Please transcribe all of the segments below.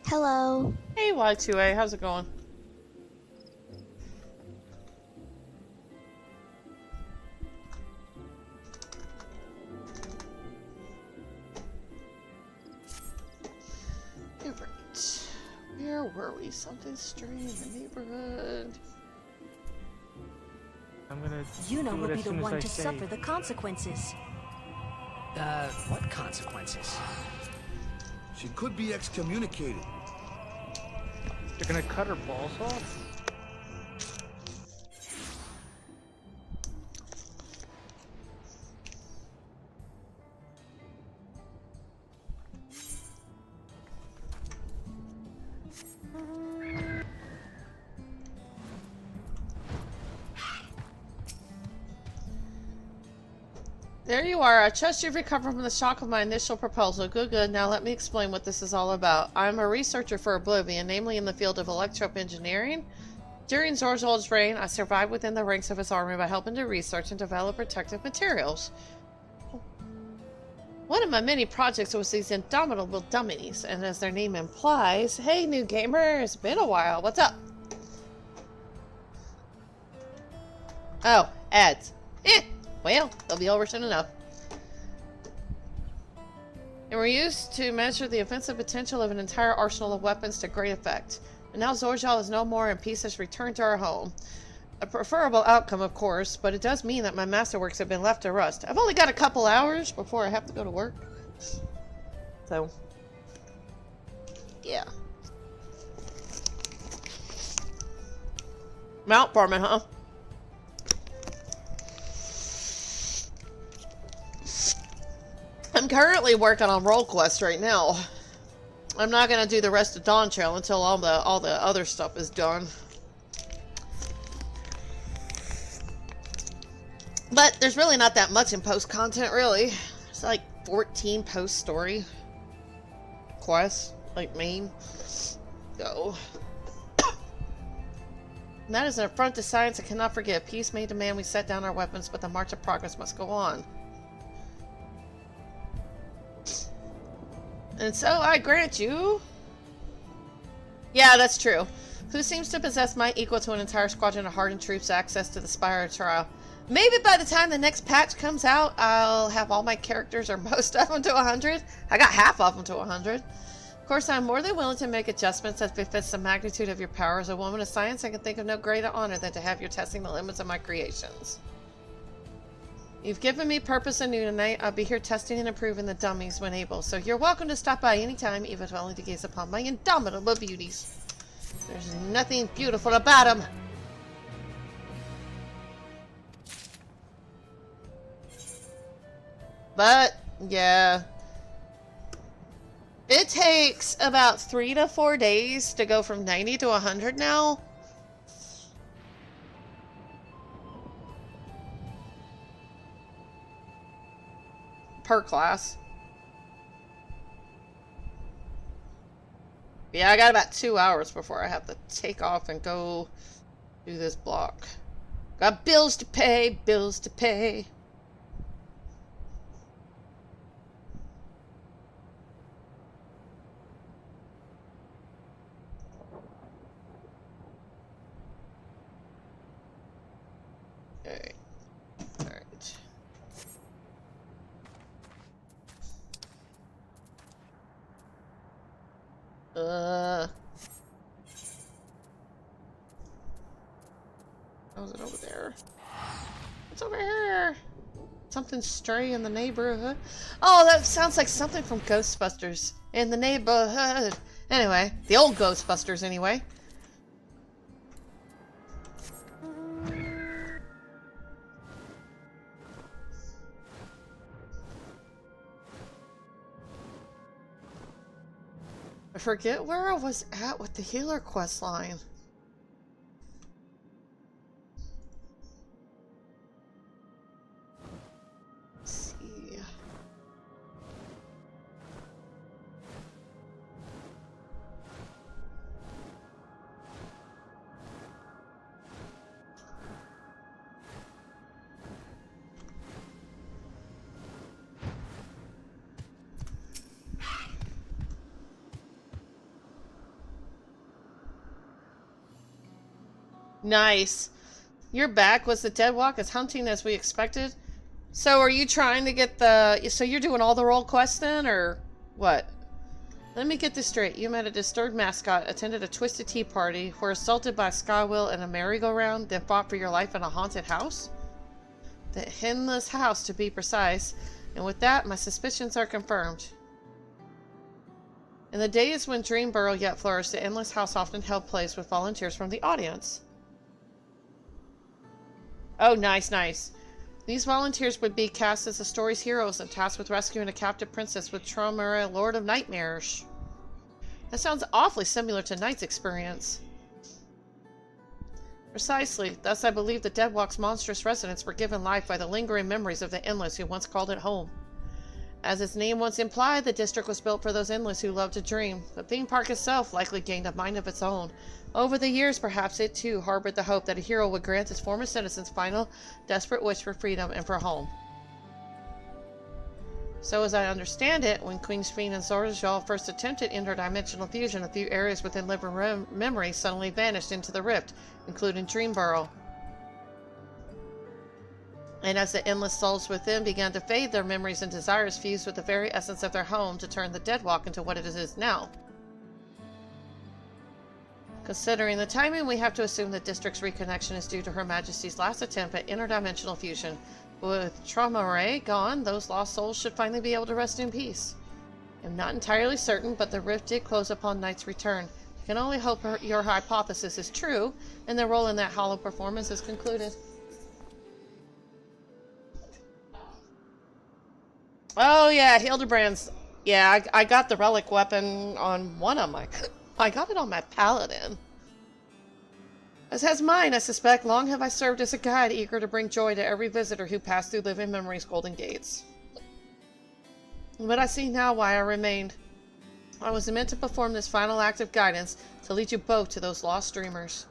Hello. Hey Y2A, how's it going? Alright. Where were we? Something strange in the neighborhood. I'm gonna Yuna do will it be as the soon as one I to say. suffer the consequences. What consequences? She could be excommunicated. You're gonna cut her balls off? There you are. I trust you've recovered from the shock of my initial proposal. Good, good. Now let me explain what this is all about. I'm a researcher for Oblivion, namely in the field of electro-engineering. During Zorzal's reign, I survived within the ranks of his army by helping to research and develop protective materials. One of my many projects was these indomitable dummies, and as their name implies, hey new gamer, it's been a while, what's up? Oh, ads. Well, they'll be over soon enough. And were used to measure the offensive potential of an entire arsenal of weapons to great effect. And now Zorzal is no more and peace has returned to our home. A preferable outcome, of course, but it does mean that my masterworks have been left to rust. I've only got a couple hours before I have to go to work. So, yeah. Mount farming, huh? I'm currently working on role quests right now. I'm not gonna do the rest of Dawntrail until all the other stuff is done. But there's really not that much in post content, really. It's like 14 post story quests, like main. So and that is an affront to science. I cannot forget. Peace may demand we set down our weapons, but the march of progress must go on. And so I grant you... Yeah, that's true. Who seems to possess might equal to an entire squadron of hardened troops access to the Spire Trial? Maybe by the time the next patch comes out, I'll have all my characters or most of them to 100. I got half of them to 100. Of course, I'm more than willing to make adjustments as befits the magnitude of your power. As a woman of science, I can think of no greater honor than to have you testing the limits of my creations. You've given me purpose anew tonight. I'll be here testing and improving the dummies when able, so you're welcome to stop by anytime, even if only to gaze upon my indomitable beauties. There's nothing beautiful about them. But, yeah. It takes about 3 to 4 days to go from 90 to 100 now. Per class. Yeah, I got about 2 hours before I have to take off and go do this block. Got bills to pay, bills to pay. Alright. Alright. How is it over there? It's over here. Something stray in the neighborhood. Oh, that sounds like something from Ghostbusters. In the neighborhood. Anyway, the old Ghostbusters anyway. I forget where I was at with the healer quest line. Let's see. Nice. You're back. Was the Deadwalk as hunting as we expected? So are you trying to get the... So you're doing all the role quests then, or what? Let me get this straight. You met a disturbed mascot, attended a Twisted Tea party, were assaulted by a Skywheel and a merry-go-round, then fought for your life in a haunted house? The Endless House, to be precise. And with that, my suspicions are confirmed. In the days when Dreamborough yet flourished, the Endless House often held plays with volunteers from the audience. Oh, nice, nice. These volunteers would be cast as the story's heroes and tasked with rescuing a captive princess with Traumura, Lord of Nightmares. That sounds awfully similar to Knight's experience. Precisely. Thus, I believe the Deadwalk's monstrous residents were given life by the lingering memories of the Endless who once called it home. As its name once implied, the district was built for those Endless who love to dream. The theme park itself likely gained a mind of its own. Over the years, perhaps it too harbored the hope that a hero would grant its former citizens final, desperate wish for freedom and for home. So as I understand it, when Queen's Fiend and Zorzal first attempted interdimensional fusion, a few areas within living memory suddenly vanished into the rift, including Dreamborough. And as the endless souls within began to fade, their memories and desires fused with the very essence of their home to turn the Deadwalk into what it is now. Considering the timing, we have to assume the district's reconnection is due to Her Majesty's last attempt at interdimensional fusion. With Traumura gone, those lost souls should finally be able to rest in peace. I'm not entirely certain, but the rift did close upon Knight's return. I can only hope your hypothesis is true, and their role in that hollow performance is concluded. Oh yeah, Hildebrand's... Yeah, I got the relic weapon on one of my... I got it on my paladin. As has mine, I suspect. Long have I served as a guide, eager to bring joy to every visitor who passed through living memory's golden gates. But I see now why I remained. I was meant to perform this final act of guidance to lead you both to those lost dreamers.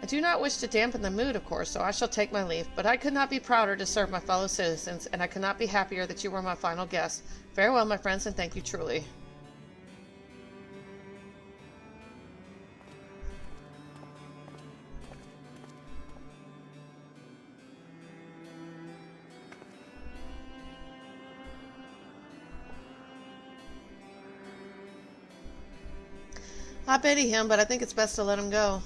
I do not wish to dampen the mood, of course, so I shall take my leave, but I could not be prouder to serve my fellow citizens, and I could not be happier that you were my final guest. Farewell, my friends, and thank you truly. I pity him, but I think it's best to let him go.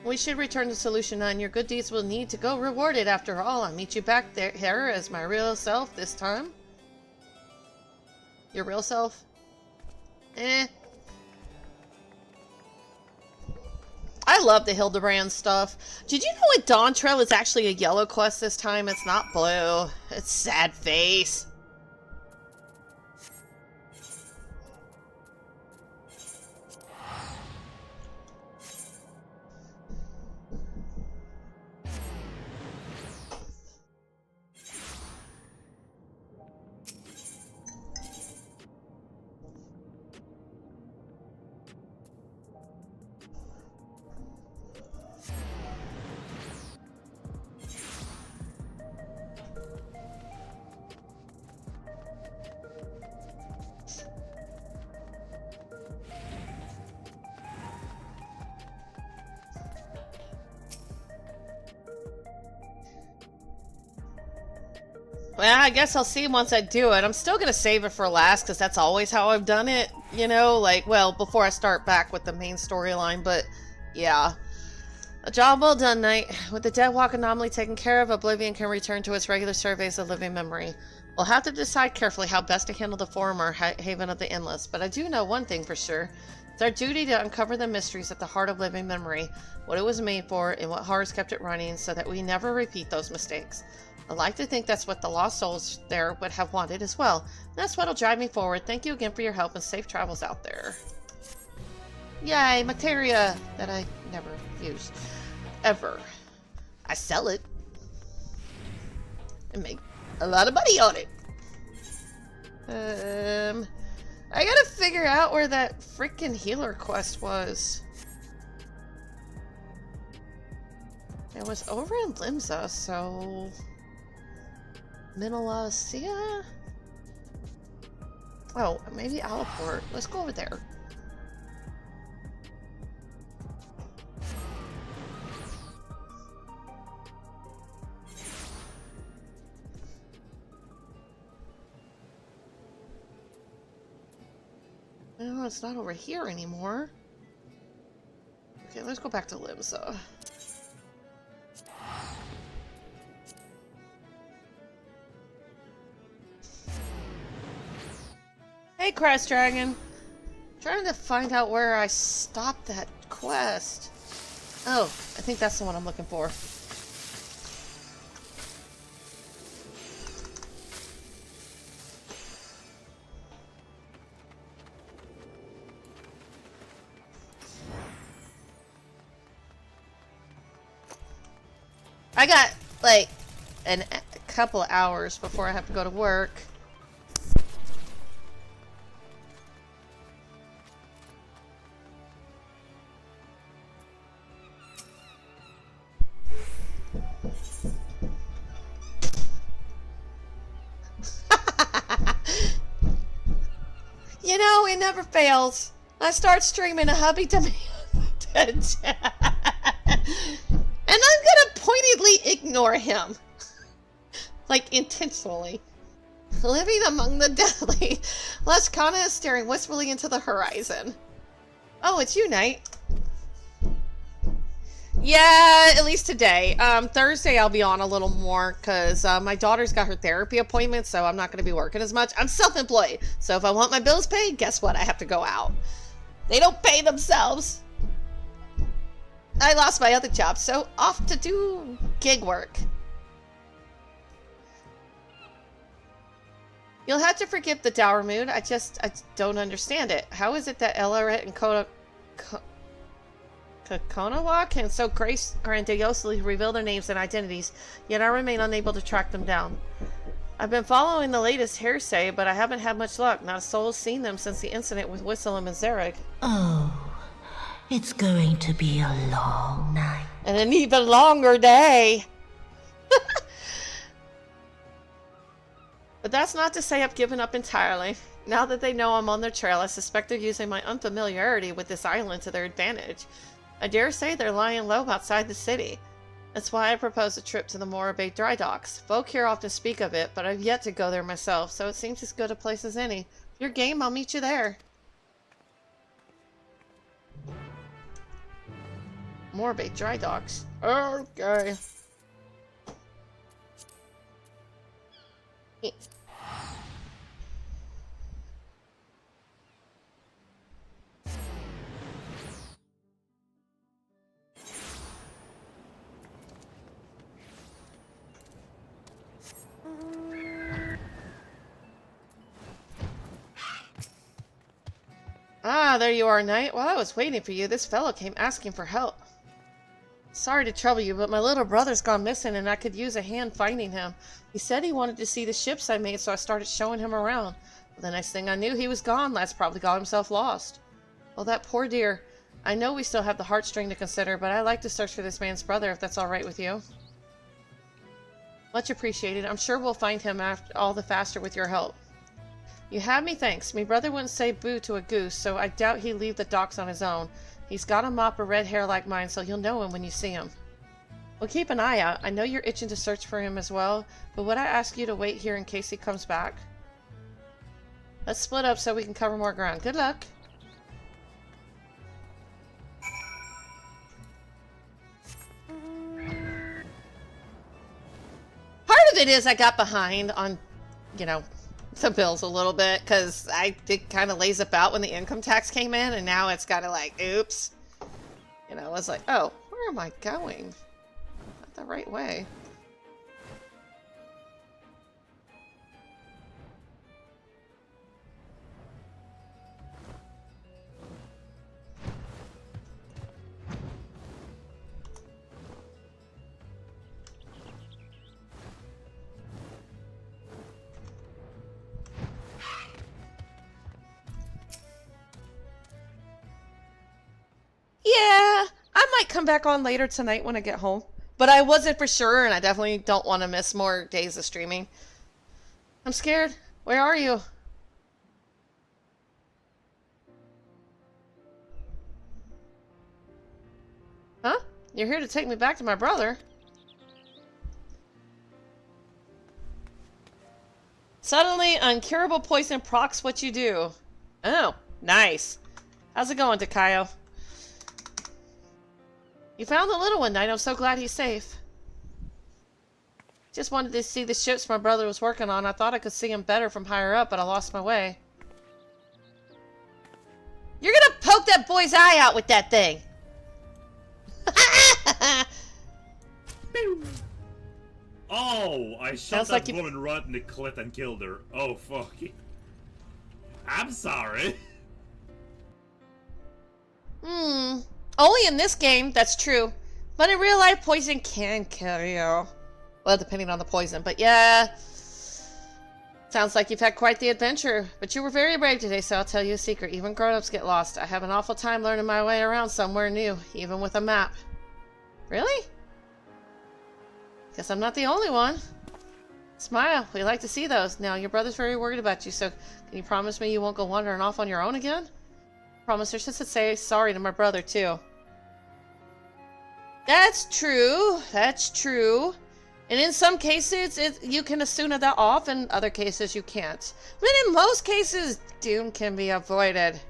We should return to Solution 9. Your good deeds will need to go rewarded after all. I'll meet you back there here as my real self this time. Your real self? Eh. I love the Hildebrand stuff. Did you know what Dawntrail is actually a yellow quest this time? It's not blue. It's sad face. Well, I guess I'll see once I do it. I'm still going to save it for last because that's always how I've done it, you know, like, well, before I start back with the main storyline, but yeah. A job well done, Knight. With the Deadwalk anomaly taken care of, Oblivion can return to its regular surveys of living memory. We'll have to decide carefully how best to handle the former Haven of the Endless, but I do know one thing for sure. It's our duty to uncover the mysteries at the heart of living memory, what it was made for, and what horrors kept it running, so that we never repeat those mistakes. I like to think that's what the lost souls there would have wanted as well. That's what'll drive me forward. Thank you again for your help and safe travels out there. Yay, materia that I never used. Ever. I sell it. And make a lot of money on it. I gotta figure out where that freaking healer quest was. It was over in Limsa, so... Minalacia? Oh, maybe Alaport. Let's go over there. Well, it's not over here anymore. Okay, let's go back to Limsa. Hey, Crest Dragon. Trying to find out where I stopped that quest. Oh, I think that's the one I'm looking for. I got, like, a couple of hours before I have to go to work. You know, it never fails. I start streaming a hubby to me. And I'm gonna pointedly ignore him. Like, intentionally. Living among the deadly. Lashkana is staring wistfully into the horizon. Oh, it's you, Knight. Yeah, at least today. Thursday I'll be on a little more because my daughter's got her therapy appointment, so I'm not going to be working as much. I'm self-employed, so if I want my bills paid, guess what? I have to go out. They don't pay themselves. I lost my other job, so off to do gig work. You'll have to forgive the dour mood. I don't understand it. How is it that Elaret and Konawa can so grandiosely reveal their names and identities, yet I remain unable to track them down? I've been following the latest hearsay, but I haven't had much luck. Not a soul has seen them since the incident with Wisselem and Zarek. Oh, it's going to be a long night. And an even longer day. But that's not to say I've given up entirely. Now that they know I'm on their trail, I suspect they're using my unfamiliarity with this island to their advantage. I dare say they're lying low outside the city. That's why I proposed a trip to the Morabay dry docks. Folk here often speak of it, but I've yet to go there myself, so it seems as good a place as any. If you're game, I'll meet you there. Morabay dry docks. Okay. Ah, there you are, Knight. While I was waiting for you, this fellow came asking for help. Sorry to trouble you, but my little brother's gone missing and I could use a hand finding him. He said he wanted to see the ships I made, so I started showing him around. But the next thing I knew, he was gone. Lad's probably got himself lost. Oh, that poor dear. I know we still have the heartstring to consider, but I'd like to search for this man's brother, if that's all right with you. Much appreciated. I'm sure we'll find him all the faster with your help. You have me, thanks. Me brother wouldn't say boo to a goose, so I doubt he'd leave the docks on his own. He's got a mop of red hair like mine, so you'll know him when you see him. Well, keep an eye out. I know you're itching to search for him as well, but would I ask you to wait here in case he comes back? Let's split up so we can cover more ground. Good luck. Part of it is I got behind on, you know, the bills a little bit because I did kind of laze about when the income tax came in, and now it's kind of like, oops. You know, I was like, oh, where am I going? Not the right way. Yeah, I might come back on later tonight when I get home. But I wasn't for sure, and I definitely don't want to miss more days of streaming. I'm scared. Where are you? You're here to take me back to my brother. Suddenly, uncurable poison procs what you do. Oh, nice. How's it going, Takayo? You found the little one, Knight. I'm so glad he's safe. Just wanted to see the ships my brother was working on. I thought I could see him better from higher up, but I lost my way. You're gonna poke that boy's eye out with that thing! Oh, I shot Sounds that like woman right in the clit and killed her. Oh, fuck. I'm sorry. Only in this game, that's true. But in real life, poison can kill you. Well, depending on the poison, but yeah. Sounds like you've had quite the adventure. But you were very brave today, so I'll tell you a secret. Even grown-ups get lost. I have an awful time learning my way around somewhere new, even with a map. Really? Guess I'm not the only one. Smile. We like to see those. Now, your brother's very worried about you, so can you promise me you won't go wandering off on your own again? Promise her just to say sorry to my brother, too. That's true. That's true. And in some cases, you can assume that off, and other cases you can't. But in most cases, doom can be avoided.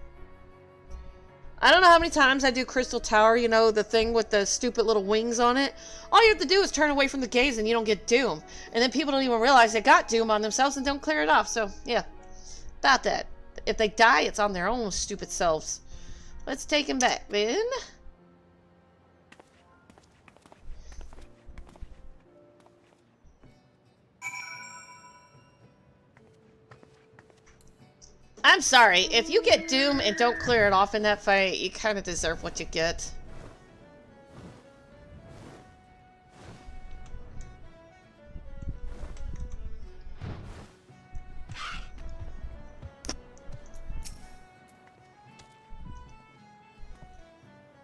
I don't know how many times I do Crystal Tower, you know, the thing with the stupid little wings on it. All you have to do is turn away from the gaze and you don't get doom. And then people don't even realize they got doom on themselves and don't clear it off. So, yeah, about that. If they die, it's on their own stupid selves. Let's take him back, then. I'm sorry, if you get doom and don't clear it off in that fight, you kind of deserve what you get.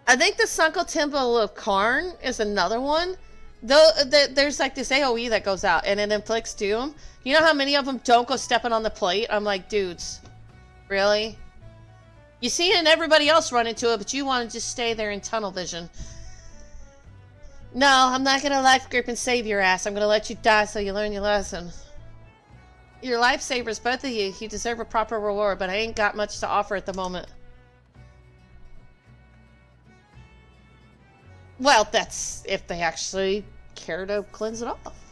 I think the Sunkel Temple of Karn is another one. Though there's like this AoE that goes out and it inflicts doom. You know how many of them don't go stepping on the plate? I'm like, dudes. Really? You see it and everybody else run into it, but you want to just stay there in tunnel vision. No, I'm not going to life grip and save your ass. I'm going to let you die so you learn your lesson. You're lifesavers, both of you. You deserve a proper reward, but I ain't got much to offer at the moment. Well, that's if they actually care to cleanse it off.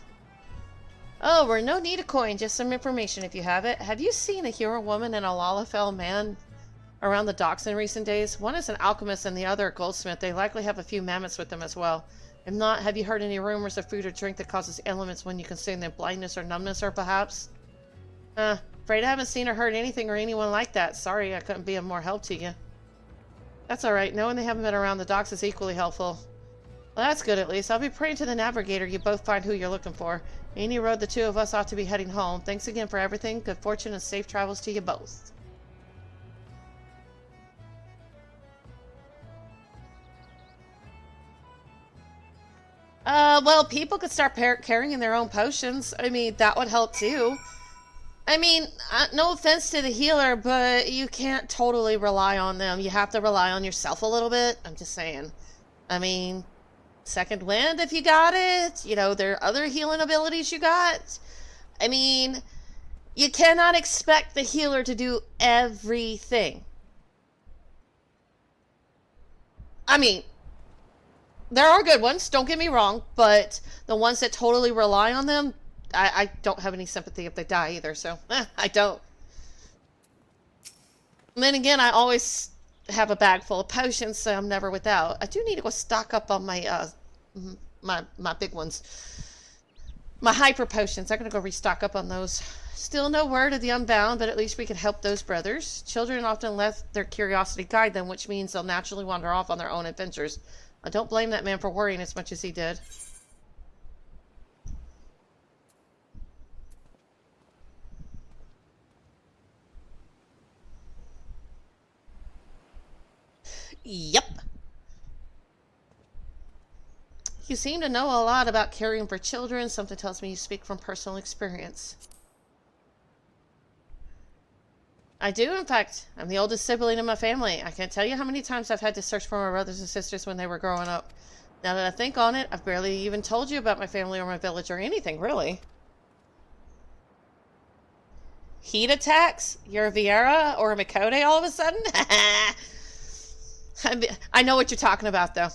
Oh, we're no need a coin, just some information if you have it. Have you seen a hero woman and a Lalafell man around the docks in recent days? One is an alchemist and the other a goldsmith. They likely have a few mammoths with them as well. If not, have you heard any rumors of food or drink that causes ailments when you consume them? Blindness or numbness, or perhaps? Afraid I haven't seen or heard anything or anyone like that. Sorry, I couldn't be of more help to you. That's alright. Knowing they haven't been around the docks is equally helpful. Well, that's good at least. I'll be praying to the navigator you both find who you're looking for. Any road the two of us ought to be heading home. Thanks again for everything. Good fortune and safe travels to you both. Well, people could start carrying their own potions. I mean, that would help too. I mean, no offense to the healer, but you can't totally rely on them. You have to rely on yourself a little bit. I'm just saying. I mean... Second wind if you got it. You know, there are other healing abilities you got. I mean, you cannot expect the healer to do everything. I mean, there are good ones, don't get me wrong, but the ones that totally rely on them, I don't have any sympathy if they die either, so I don't. And then again, I always have a bag full of potions, so I'm never without. I do need to go stock up on my my big ones. My hyper potions. I'm gonna go restock up on those. Still no word of the Unbound, but at least we can help those brothers. Children often let their curiosity guide them, which means they'll naturally wander off on their own adventures. I don't blame that man for worrying as much as he did. Yep. You seem to know a lot about caring for children. Something tells me you speak from personal experience. I do, in fact. I'm the oldest sibling in my family. I can't tell you how many times I've had to search for my brothers and sisters when they were growing up. Now that I think on it, I've barely even told you about my family or my village or anything, really. Heat attacks? You're a Vieira or a Mikode all of a sudden? I know what you're talking about, though.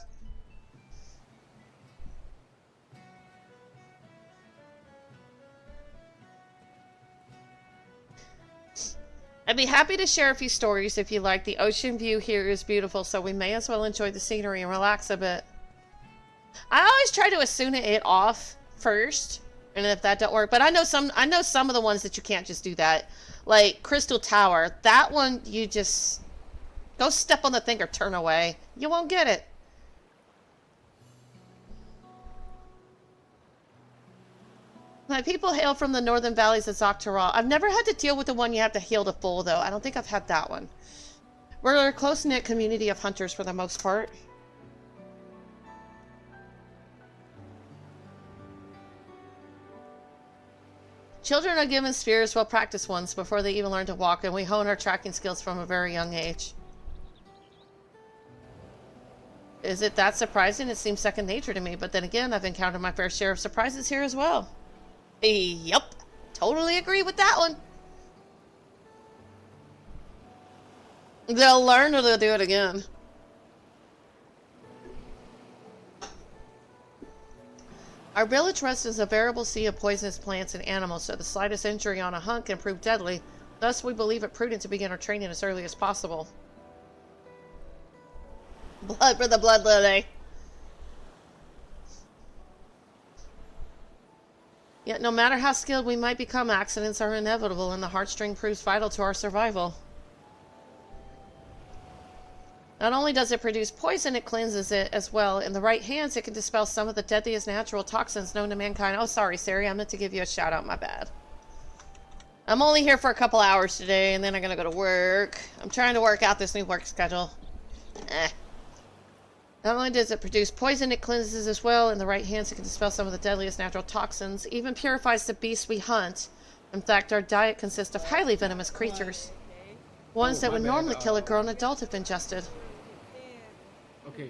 I'd be happy to share a few stories if you like. The ocean view here is beautiful, so we may as well enjoy the scenery and relax a bit. I always try to assume it off first, and if that don't work, but I know some of the ones that you can't just do that. Like Crystal Tower, that one you just go step on the thing or turn away. You won't get it. My people hail from the northern valleys of Zoctaral. I've never had to deal with the one you have to heal to full, though. I don't think I've had that one. We're a close-knit community of hunters for the most part. Children are given spears, well-practiced ones, before they even learn to walk, and we hone our tracking skills from a very young age. Is it that surprising? It seems second nature to me, but then again, I've encountered my fair share of surprises here as well. Yup, totally agree with that one. They'll learn or they'll do it again. Our village rests is a variable sea of poisonous plants and animals, so the slightest injury on a hunt can prove deadly. Thus, we believe it prudent to begin our training as early as possible. Blood for the blood lily. Yet no matter how skilled we might become, accidents are inevitable, and the heartstring proves vital to our survival. Not only does it produce poison, it cleanses it as well. In the right hands, it can dispel some of the deadliest natural toxins known to mankind. Oh, sorry, Sari, I meant to give you a shout out, my bad. I'm only here for a couple hours today, and then I'm gonna go to work. I'm trying to work out this new work schedule. Not only does it produce poison, it cleanses as well. In the right hands, it can dispel some of the deadliest natural toxins. Even purifies the beasts we hunt. In fact, our diet consists of highly venomous creatures. Ones that would normally kill a grown adult if ingested. Okay.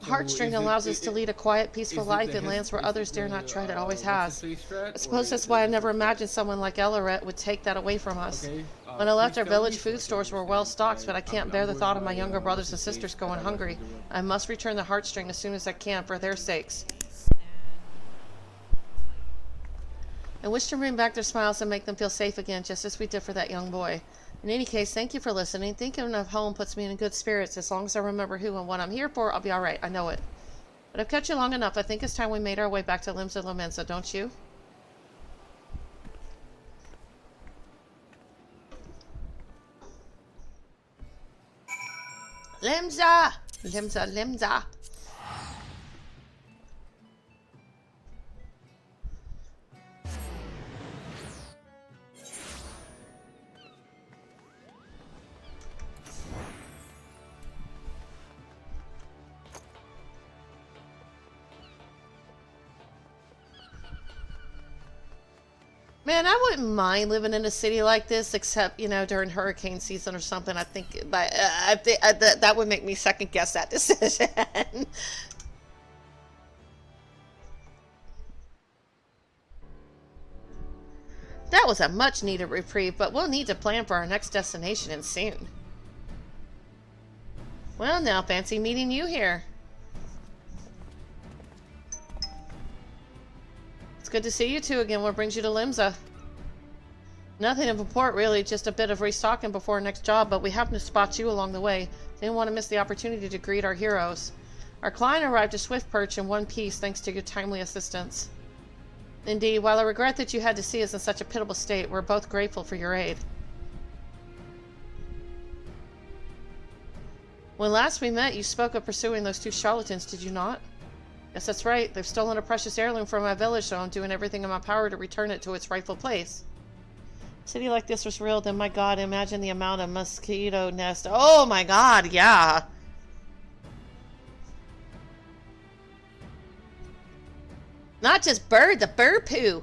Heartstring allows us to lead a quiet, peaceful life in lands where others dare not tread. It always has. I suppose that's why I never imagined someone like Elleret would take that away from us. When I left, our village food stores were well stocked, but I can't bear the thought of my younger brothers and sisters going hungry. I must return the heartstring as soon as I can for their sakes. I wish to bring back their smiles and make them feel safe again, just as we did for that young boy. In any case, thank you for listening. Thinking of home puts me in good spirits. As long as I remember who and what I'm here for, I'll be alright. I know it. But I've kept you long enough. I think it's time we made our way back to Limsa Lomensa, don't you? Limsa! Limsa, Limsa. Man, I wouldn't mind living in a city like this, except, you know, during hurricane season or something. I think, but that would make me second guess that decision. That was a much needed reprieve, but we'll need to plan for our next destination and soon. Well, now, fancy meeting you here. Good to see you two again. What brings you to Limsa? Nothing of import, really. Just a bit of restocking before our next job, but we happened to spot you along the way. Didn't want to miss the opportunity to greet our heroes. Our client arrived at Swift Perch in one piece thanks to your timely assistance. Indeed, while I regret that you had to see us in such a pitiable state, we're both grateful for your aid. When last we met, you spoke of pursuing those two charlatans, did you not? Yes, that's right. They've stolen a precious heirloom from my village, so I'm doing everything in my power to return it to its rightful place. A city like this was real, then my god, imagine the amount of mosquito nest. Oh my god, yeah. Not just bird, the bird poo.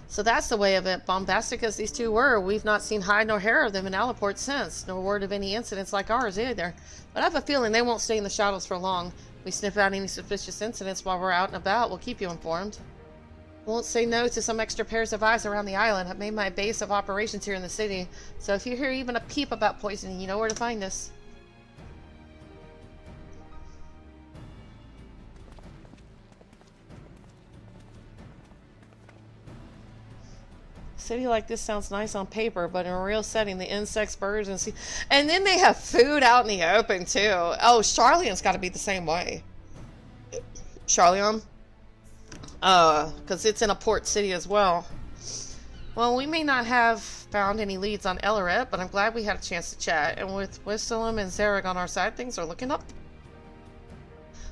So that's the way of it. Bombastic as these two were, we've not seen hide nor hair of them in Allaport since, nor word of any incidents like ours either. But I have a feeling they won't stay in the shadows for long. If we sniff out any suspicious incidents while we're out and about, we'll keep you informed. Won't say no to some extra pairs of eyes around the island. I've made my base of operations here in the city, so if you hear even a peep about poisoning, you know where to find us. City like this sounds nice on paper, but in a real setting, the insects, birds, and then they have food out in the open too. Oh, Charleon's got to be the same way. Charleon, because it's in a port city as well. Well, we may not have found any leads on Elaret, but I'm glad we had a chance to chat. And with Wisdom and Zarek on our side, things are looking up.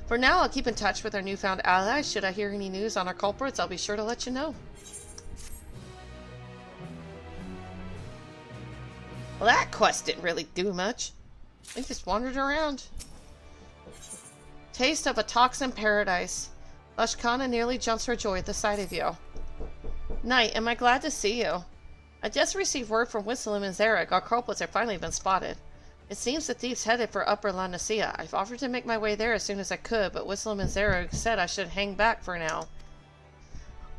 For now, I'll keep in touch with our newfound allies. Should I hear any news on our culprits, I'll be sure to let you know. Well, that quest didn't really do much. We just wandered around. Taste of a toxin paradise. Lushkana nearly jumps for joy at the sight of you. Knight, am I glad to see you? I just received word from Whistlam and Zarek. Our culprits have finally been spotted. It seems the thieves headed for Upper La Nacia. I've offered to make my way there as soon as I could, but Whistlam and Zarek said I should hang back for now.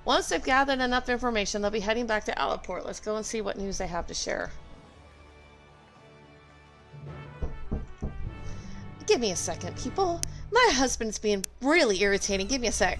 Once they've gathered enough information, they'll be heading back to Allaport. Let's go and see what news they have to share. Give me a second, people. My husband's being really irritating. Give me a sec.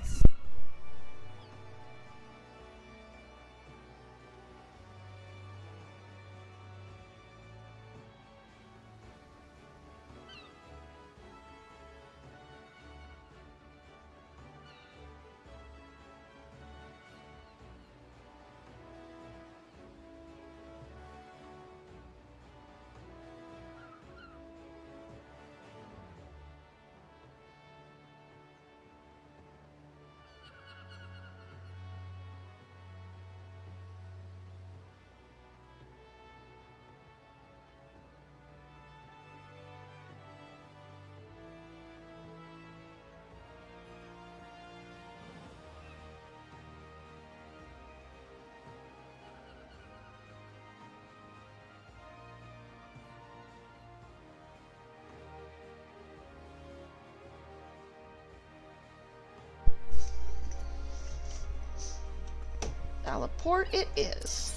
Allaport it is.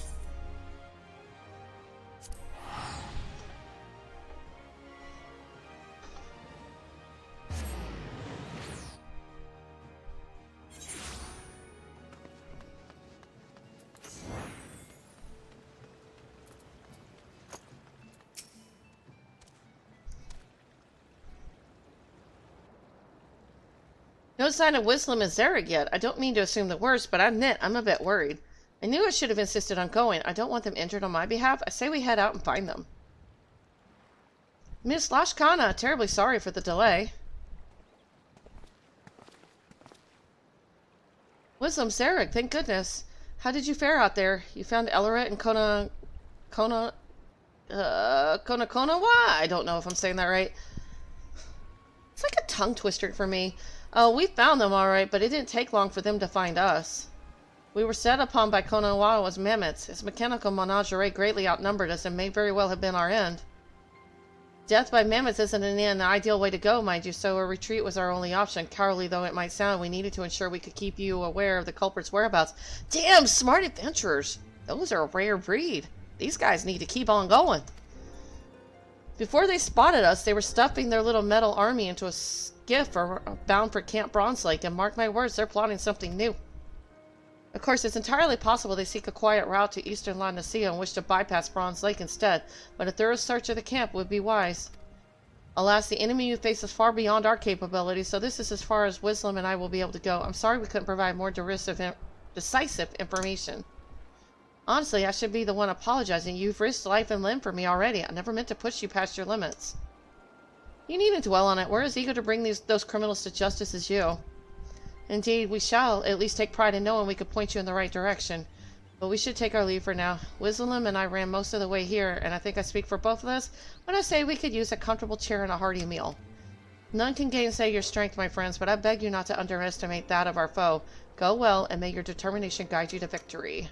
No sign of Whistlam and Zarek yet. I don't mean to assume the worst, but I admit I'm a bit worried. I knew I should have insisted on going. I don't want them injured on my behalf. I say we head out and find them. Miss Lashkana, terribly sorry for the delay. Whistlam, Zarek, thank goodness. How did you fare out there? You found Elaret and Kona... Why? I don't know if I'm saying that right. It's like a tongue twister for me. Oh, we found them all right, but it didn't take long for them to find us. We were set upon by Konowa's mammoths. His mechanical menagerie greatly outnumbered us and may very well have been our end. Death by mammoths isn't an ideal way to go, mind you, so a retreat was our only option. Cowardly though it might sound, we needed to ensure we could keep you aware of the culprit's whereabouts. Damn, smart adventurers! Those are a rare breed. These guys need to keep on going. Before they spotted us, they were stuffing their little metal army into a skiff bound for Camp Bronze Lake, and mark my words, they're plotting something new. Of course, it's entirely possible they seek a quiet route to eastern La Nacia and wish to bypass Bronze Lake instead, but a thorough search of the camp would be wise. Alas, the enemy you face is far beyond our capabilities, so this is as far as Whistlam and I will be able to go. I'm sorry we couldn't provide more decisive information. Honestly, I should be the one apologizing. You've risked life and limb for me already. I never meant to push you past your limits. You needn't dwell on it. We're as eager to bring those criminals to justice as you. Indeed, we shall at least take pride in knowing we could point you in the right direction. But we should take our leave for now. Whistlam and I ran most of the way here, and I think I speak for both of us when I say we could use a comfortable chair and a hearty meal. None can gainsay your strength, my friends, but I beg you not to underestimate that of our foe. Go well, and may your determination guide you to victory.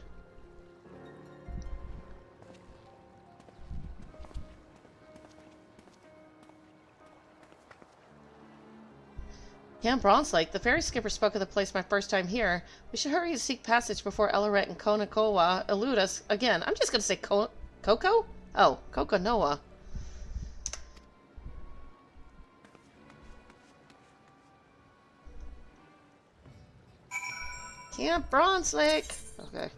Camp Bronze Lake. The ferry skipper spoke of the place my first time here. We should hurry to seek passage before Elleret and Konakoa elude us again. I'm just going to say Coco? Oh, Kokonoa. Camp Bronze Lake. Okay.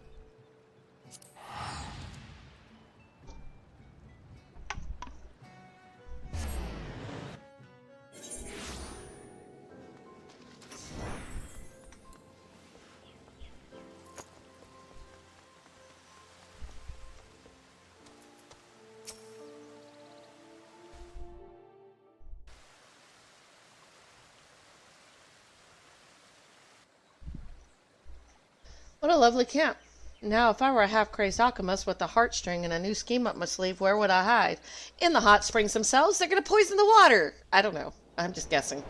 What a lovely camp. Now, if I were a half-crazed alchemist with a heartstring and a new scheme up my sleeve, where would I hide? In the hot springs themselves? They're going to poison the water. I don't know. I'm just guessing.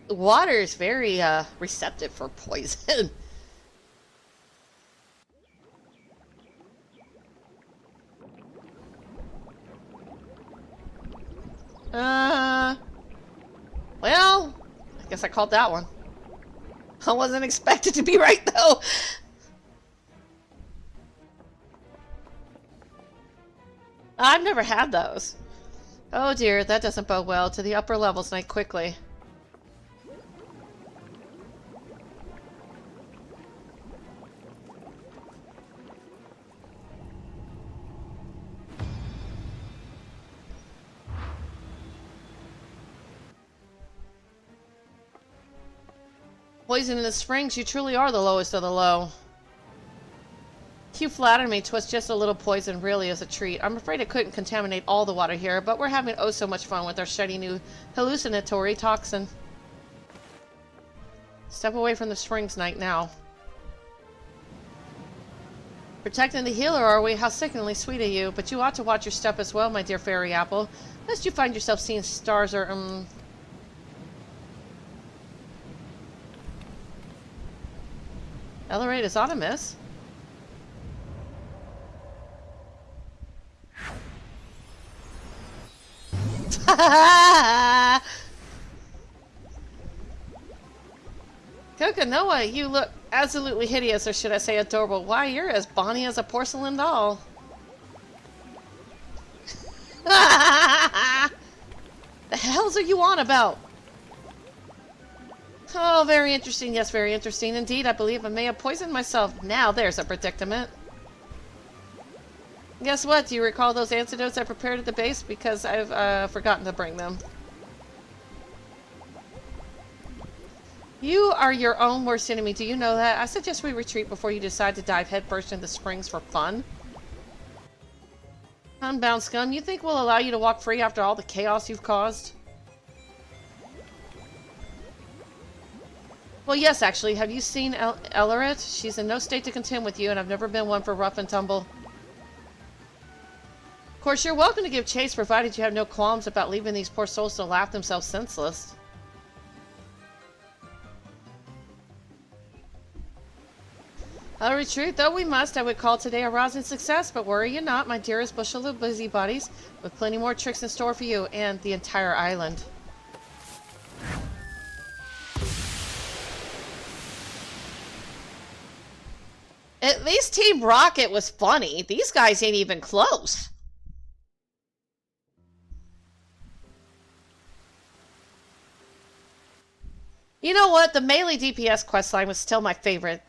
The water is very receptive for poison. Well, I guess I called that one. I wasn't expected to be right, though. I've never had those. Oh dear, that doesn't bode well. To the upper levels, night quickly. Poison in the springs, you truly are the lowest of the low. You flatter me, 'twas just a little poison, really, as a treat. I'm afraid it couldn't contaminate all the water here, but we're having oh so much fun with our shiny new hallucinatory toxin. Step away from the springs, Knight, now. Protecting the healer, are we? How sickeningly sweet of you, but you ought to watch your step as well, my dear fairy apple, lest you find yourself seeing stars or, Elleret is on a miss. Kokonoa, you look absolutely hideous, or should I say adorable. Why, you're as bonny as a porcelain doll. The hells are you on about? Oh, very interesting. Yes, very interesting indeed. I believe I may have poisoned myself. Now there's a predicament. Guess what? Do you recall those antidotes I prepared at the base? Because I've forgotten to bring them. You are your own worst enemy. Do you know that? I suggest we retreat before you decide to dive headfirst into the springs for fun. Unbound scum, you think we'll allow you to walk free after all the chaos you've caused? Well, yes, actually. Have you seen Elleret? She's in no state to contend with you, and I've never been one for rough and tumble. Of course, you're welcome to give chase, provided you have no qualms about leaving these poor souls to laugh themselves senseless. I'll retreat, though we must. I would call today a rousing success, but worry you not, my dearest bushel of busybodies, with plenty more tricks in store for you and the entire island. At least Team Rocket was funny. These guys ain't even close. You know what? The melee DPS questline was still my favorite.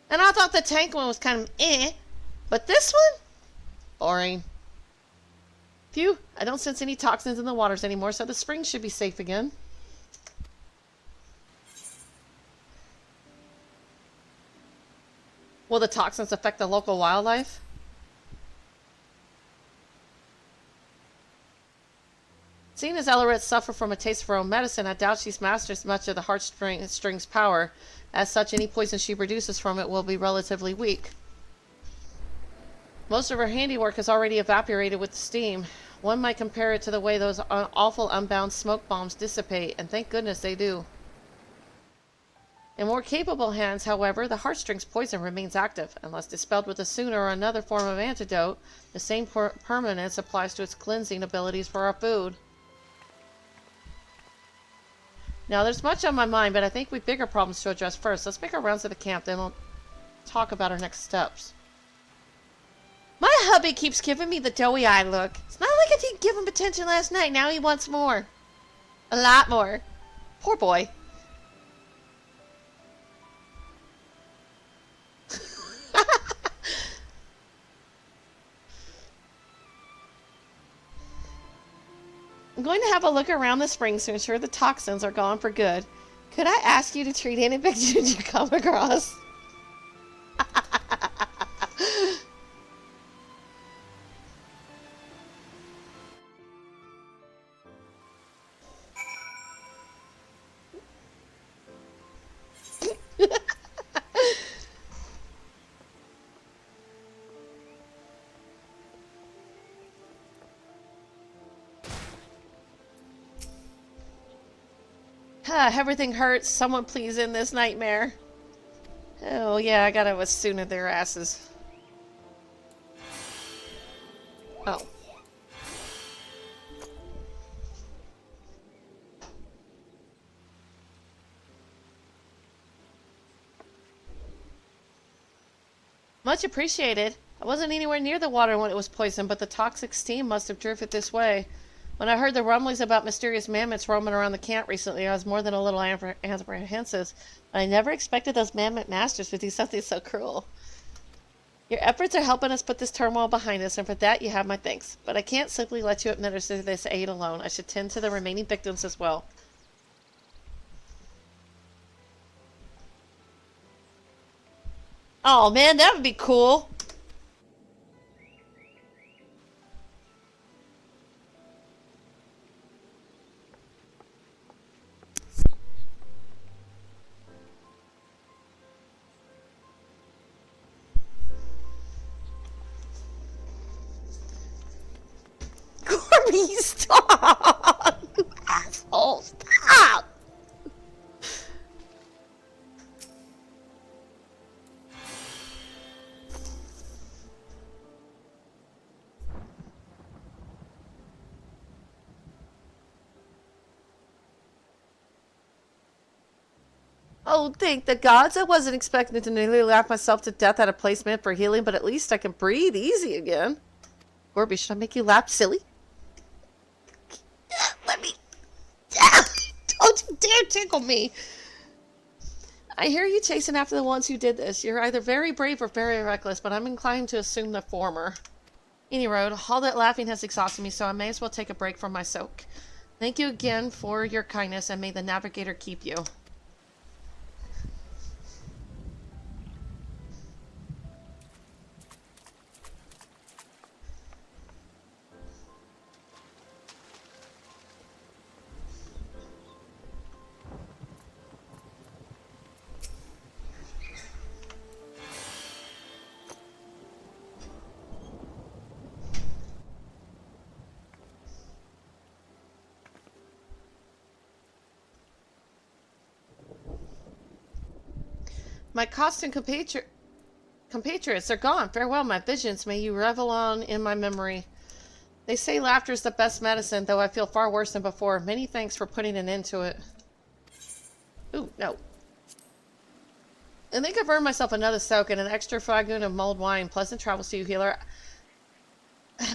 And I thought the tank one was kind of eh. But this one? Boring. Phew, I don't sense any toxins in the waters anymore, so the springs should be safe again. Will the toxins affect the local wildlife? Seeing as Elleret suffered from a taste of her own medicine, I doubt she's mastered much of the heartstring's power. As such, any poison she produces from it will be relatively weak. Most of her handiwork has already evaporated with the steam. One might compare it to the way those awful unbound smoke bombs dissipate, and thank goodness they do. In more capable hands, however, the heartstrings poison remains active. Unless dispelled with a sooner or another form of antidote, the same permanence applies to its cleansing abilities for our food. Now, there's much on my mind, but I think we've bigger problems to address first. Let's make our rounds to the camp, then we'll talk about our next steps. My hubby keeps giving me the doughy eye look. It's not like I didn't give him attention last night. Now he wants more. A lot more. Poor boy. I'm going to have a look around the springs to ensure the toxins are gone for good. Could I ask you to treat any victims you come across? Everything hurts. Someone please end this nightmare. Oh yeah, I gotta assume their asses. Oh. Much appreciated. I wasn't anywhere near the water when it was poisoned, but the toxic steam must have driven it this way. When I heard the rumblings about mysterious mammoths roaming around the camp recently, I was more than a little apprehensive. I never expected those mammoth masters would do something so cruel. Your efforts are helping us put this turmoil behind us, and for that you have my thanks. But I can't simply let you administer this aid alone. I should tend to the remaining victims as well. Oh man, that would be cool. Corby, stop! You asshole, stop! Oh, thank the gods. I wasn't expecting to nearly laugh myself to death at a place meant for healing, but at least I can breathe easy again. Corby, should I make you laugh silly? Let me... Don't you dare tickle me! I hear you chasing after the ones who did this. You're either very brave or very reckless, but I'm inclined to assume the former. Any road, all that laughing has exhausted me, so I may as well take a break from my soak. Thank you again for your kindness, and may the navigator keep you. My constant compatriots are gone. Farewell, my visions. May you revel on in my memory. They say laughter is the best medicine, though I feel far worse than before. Many thanks for putting an end to it. Ooh, no. I think I've earned myself another soak and an extra flagon of mulled wine. Pleasant travels to you, healer.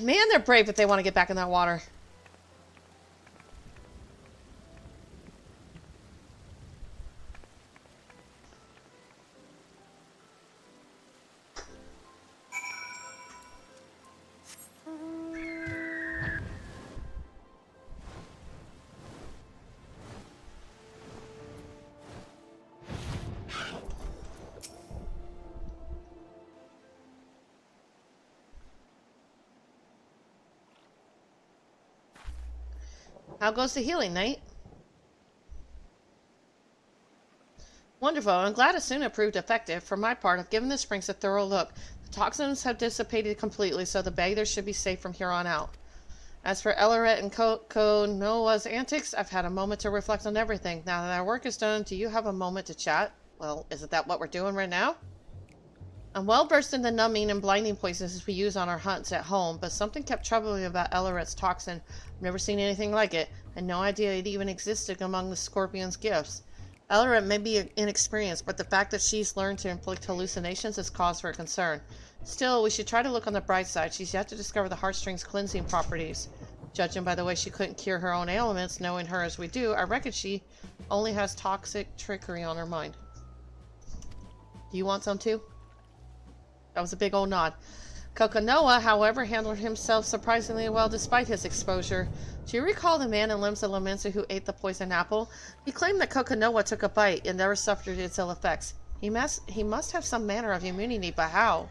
Man, they're brave if they want to get back in that water. How goes the healing, Knight? Wonderful. I'm glad Asuna proved effective. For my part, I've given the springs a thorough look. The toxins have dissipated completely, so the bathers should be safe from here on out. As for Elaret and Noah's antics, I've had a moment to reflect on everything. Now that our work is done, do you have a moment to chat? Well, isn't that what we're doing right now? I'm well versed in the numbing and blinding poisons we use on our hunts at home, but something kept troubling me about Elleret's toxin. I've never seen anything like it, and no idea it even existed among the scorpion's gifts. Elleret may be inexperienced, but the fact that she's learned to inflict hallucinations is cause for concern. Still, we should try to look on the bright side. She's yet to discover the heartstrings' cleansing properties. Judging by the way she couldn't cure her own ailments, knowing her as we do, I reckon she only has toxic trickery on her mind. Do you want some too? That was a big old nod. Kokonoa, however, handled himself surprisingly well despite his exposure. Do you recall the man in Limbs of Lamensa who ate the poison apple? He claimed that Kokonoa took a bite and never suffered its ill effects. He must have some manner of immunity, but how?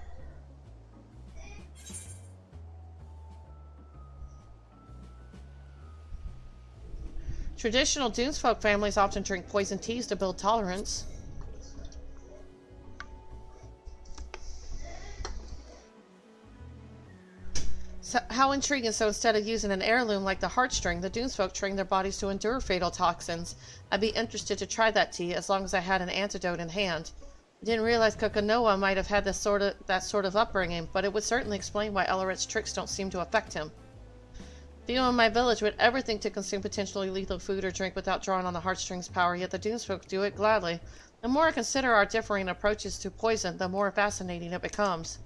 Traditional Dunesfolk families often drink poison teas to build tolerance. So, how intriguing. So instead of using an heirloom like the heartstring, the Dunesfolk train their bodies to endure fatal toxins. I'd be interested to try that tea as long as I had an antidote in hand. I didn't realize Kokonoa might have had that sort of upbringing, but it would certainly explain why Elleret's tricks don't seem to affect him. Few in my village would ever think to consume potentially lethal food or drink without drawing on the heartstrings' power, yet the Dunesfolk do it gladly. The more I consider our differing approaches to poison, the more fascinating it becomes.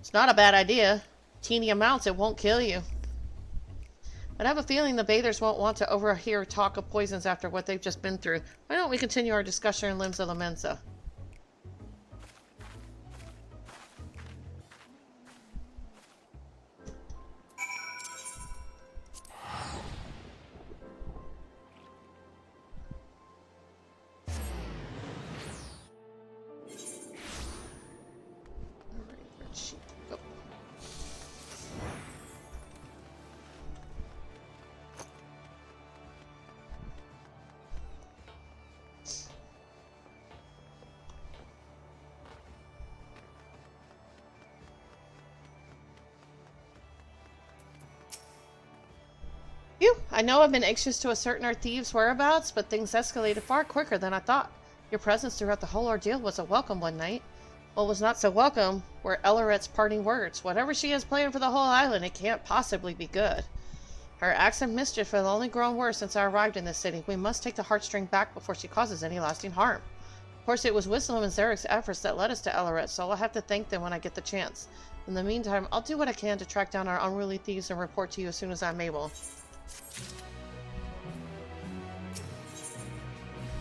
It's not a bad idea. Teeny amounts, it won't kill you. But I have a feeling the bathers won't want to overhear talk of poisons after what they've just been through. Why don't we continue our discussion in Limbs of Lamensa? I know I've been anxious to ascertain our thieves' whereabouts, but things escalated far quicker than I thought. Your presence throughout the whole ordeal was a welcome one night. What was not so welcome were Elleret's parting words. Whatever she has planned for the whole island, it can't possibly be good. Her acts of mischief have only grown worse since I arrived in this city. We must take the heartstring back before she causes any lasting harm. Of course, it was Wisdom and Zarek's efforts that led us to Elleret, so I'll have to thank them when I get the chance. In the meantime, I'll do what I can to track down our unruly thieves and report to you as soon as I'm able.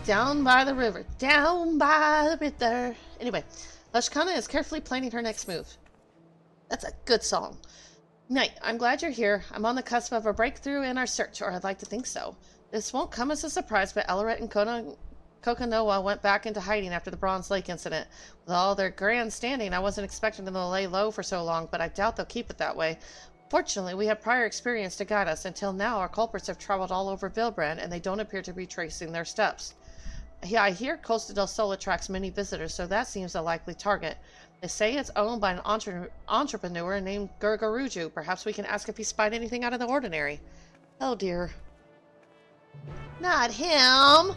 Down by the river, down by the river. Anyway, Lashkana is carefully planning her next move. That's a good song. Knight, I'm glad you're here. I'm on the cusp of a breakthrough in our search, or I'd like to think so. This won't come as a surprise, but Elleret and Kokonoa went back into hiding after the Bronze Lake incident. With all their grand standing, I wasn't expecting them to lay low for so long, but I doubt they'll keep it that way. Fortunately, we have prior experience to guide us. Until now, our culprits have traveled all over Vilbrand, and they don't appear to be tracing their steps. Yeah, I hear Costa del Sol attracts many visitors, so that seems a likely target. They say it's owned by an entrepreneur named Gurgaruju. Perhaps we can ask if he spied anything out of the ordinary. Oh dear. Not him!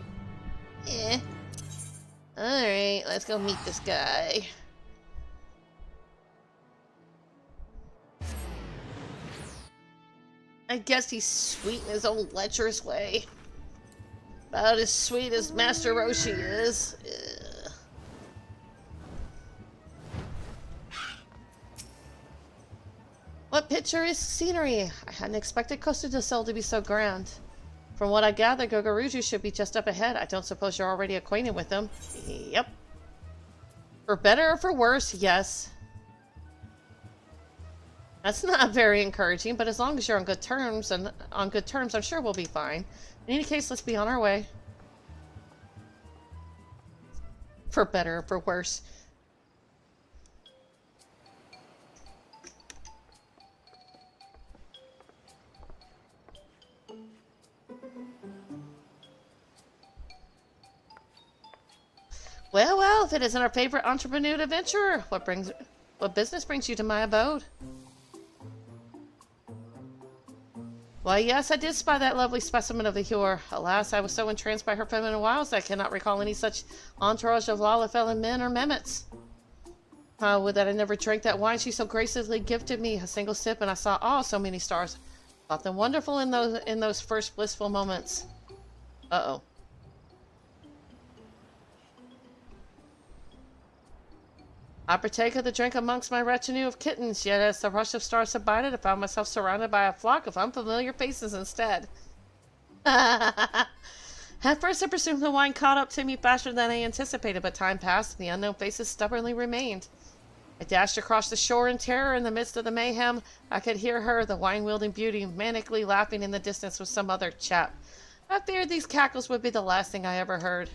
Eh. Alright, let's go meet this guy. I guess he's sweet in his own lecherous way. About as sweet as Master Roshi is. Ugh. What picturesque scenery! I hadn't expected Costa del Sol to be so grand. From what I gather, Gogoruju should be just up ahead. I don't suppose you're already acquainted with him. Yep. For better or for worse, yes. That's not very encouraging, but as long as you're on good terms, I'm sure we'll be fine. In any case, let's be on our way. For better or for worse. Well, if it isn't our favorite entrepreneur adventurer, what business brings you to my abode? Why, yes, I did spy that lovely specimen of the Hure. Alas, I was so entranced by her feminine wiles that I cannot recall any such entourage of Lalafell men or Mehmets. Would that I never drank that wine she so graciously gifted me. A single sip and I saw, oh, so many stars. Thought them wonderful in those first blissful moments. Uh-oh. I partake of the drink amongst my retinue of kittens, yet as the rush of stars subsided, I found myself surrounded by a flock of unfamiliar faces instead. At first I presumed the wine caught up to me faster than I anticipated, but time passed and the unknown faces stubbornly remained. I dashed across the shore in terror. In the midst of the mayhem, I could hear her, the wine-wielding beauty, manically laughing in the distance with some other chap. I feared these cackles would be the last thing I ever heard.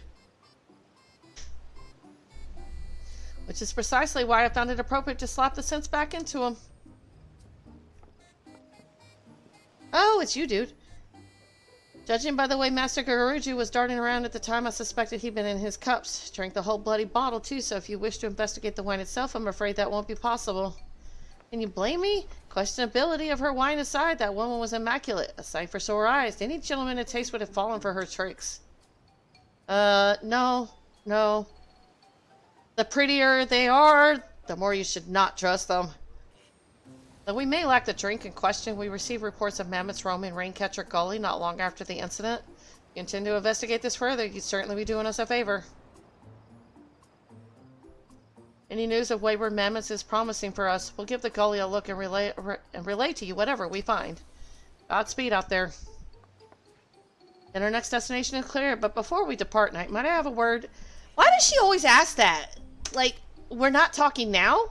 Which is precisely why I found it appropriate to slap the sense back into him. Oh, it's you, dude. Judging by the way Master Garuju was darting around at the time, I suspected he'd been in his cups. Drank the whole bloody bottle, too, so if you wish to investigate the wine itself, I'm afraid that won't be possible. Can you blame me? Questionability of her wine aside, that woman was immaculate. A sight for sore eyes. Any gentleman of taste would have fallen for her tricks. No. The prettier they are, the more you should not trust them. Though we may lack the drink in question, we received reports of mammoths roaming Raincatcher Gully not long after the incident. If you intend to investigate this further, you'd certainly be doing us a favor. Any news of wayward mammoths is promising for us. We'll give the gully a look and relay to you whatever we find. Godspeed out there. And our next destination is clear, but before we depart, Knight, might I have a word? Why does she always ask that? Like, we're not talking now?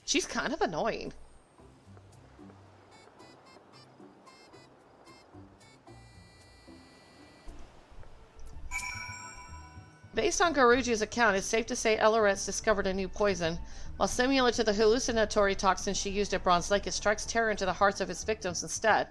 She's kind of annoying. Based on Garuju's account, it's safe to say Elloret's discovered a new poison. While similar to the hallucinatory toxin she used at Bronze Lake, it strikes terror into the hearts of its victims instead.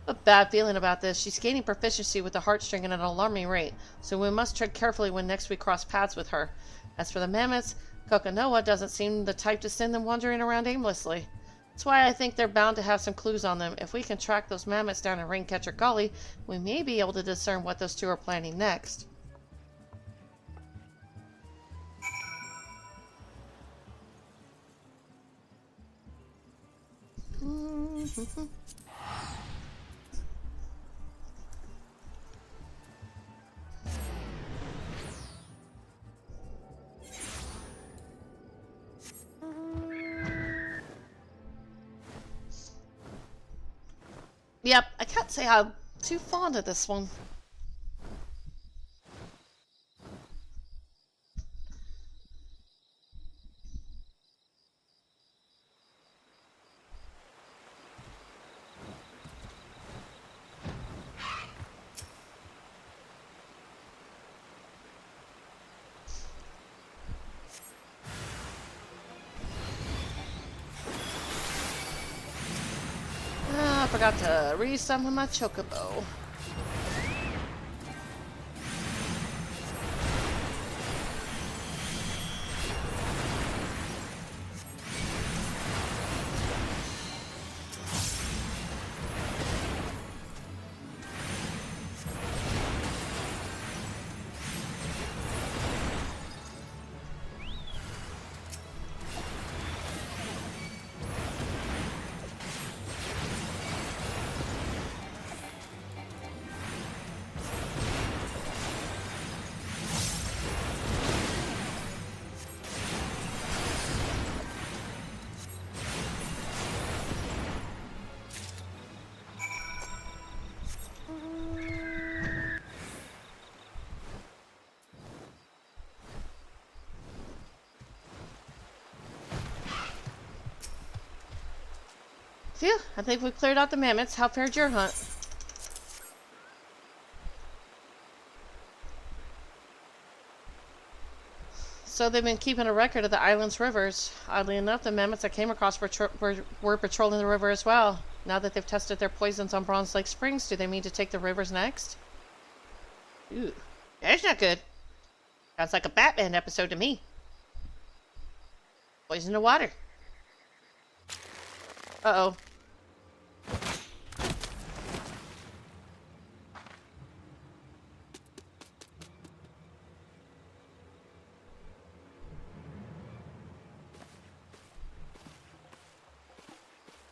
A bad feeling about this. She's gaining proficiency with the heartstring at an alarming rate, so we must tread carefully when next we cross paths with her. As for the mammoths, Kokonoha doesn't seem the type to send them wandering around aimlessly. That's why I think they're bound to have some clues on them. If we can track those mammoths down in Raincatcher Gully, we may be able to discern what those two are planning next. Yep, I can't say I'm too fond of this one. I forgot to resummon my chocobo. Phew, I think we've cleared out the mammoths. How fared your hunt? So they've been keeping a record of the island's rivers. Oddly enough, the mammoths I came across were patrolling the river as well. Now that they've tested their poisons on Bronze Lake Springs, do they mean to take the rivers next? Ooh, that's not good. Sounds like a Batman episode to me. Poison the water. Uh-oh.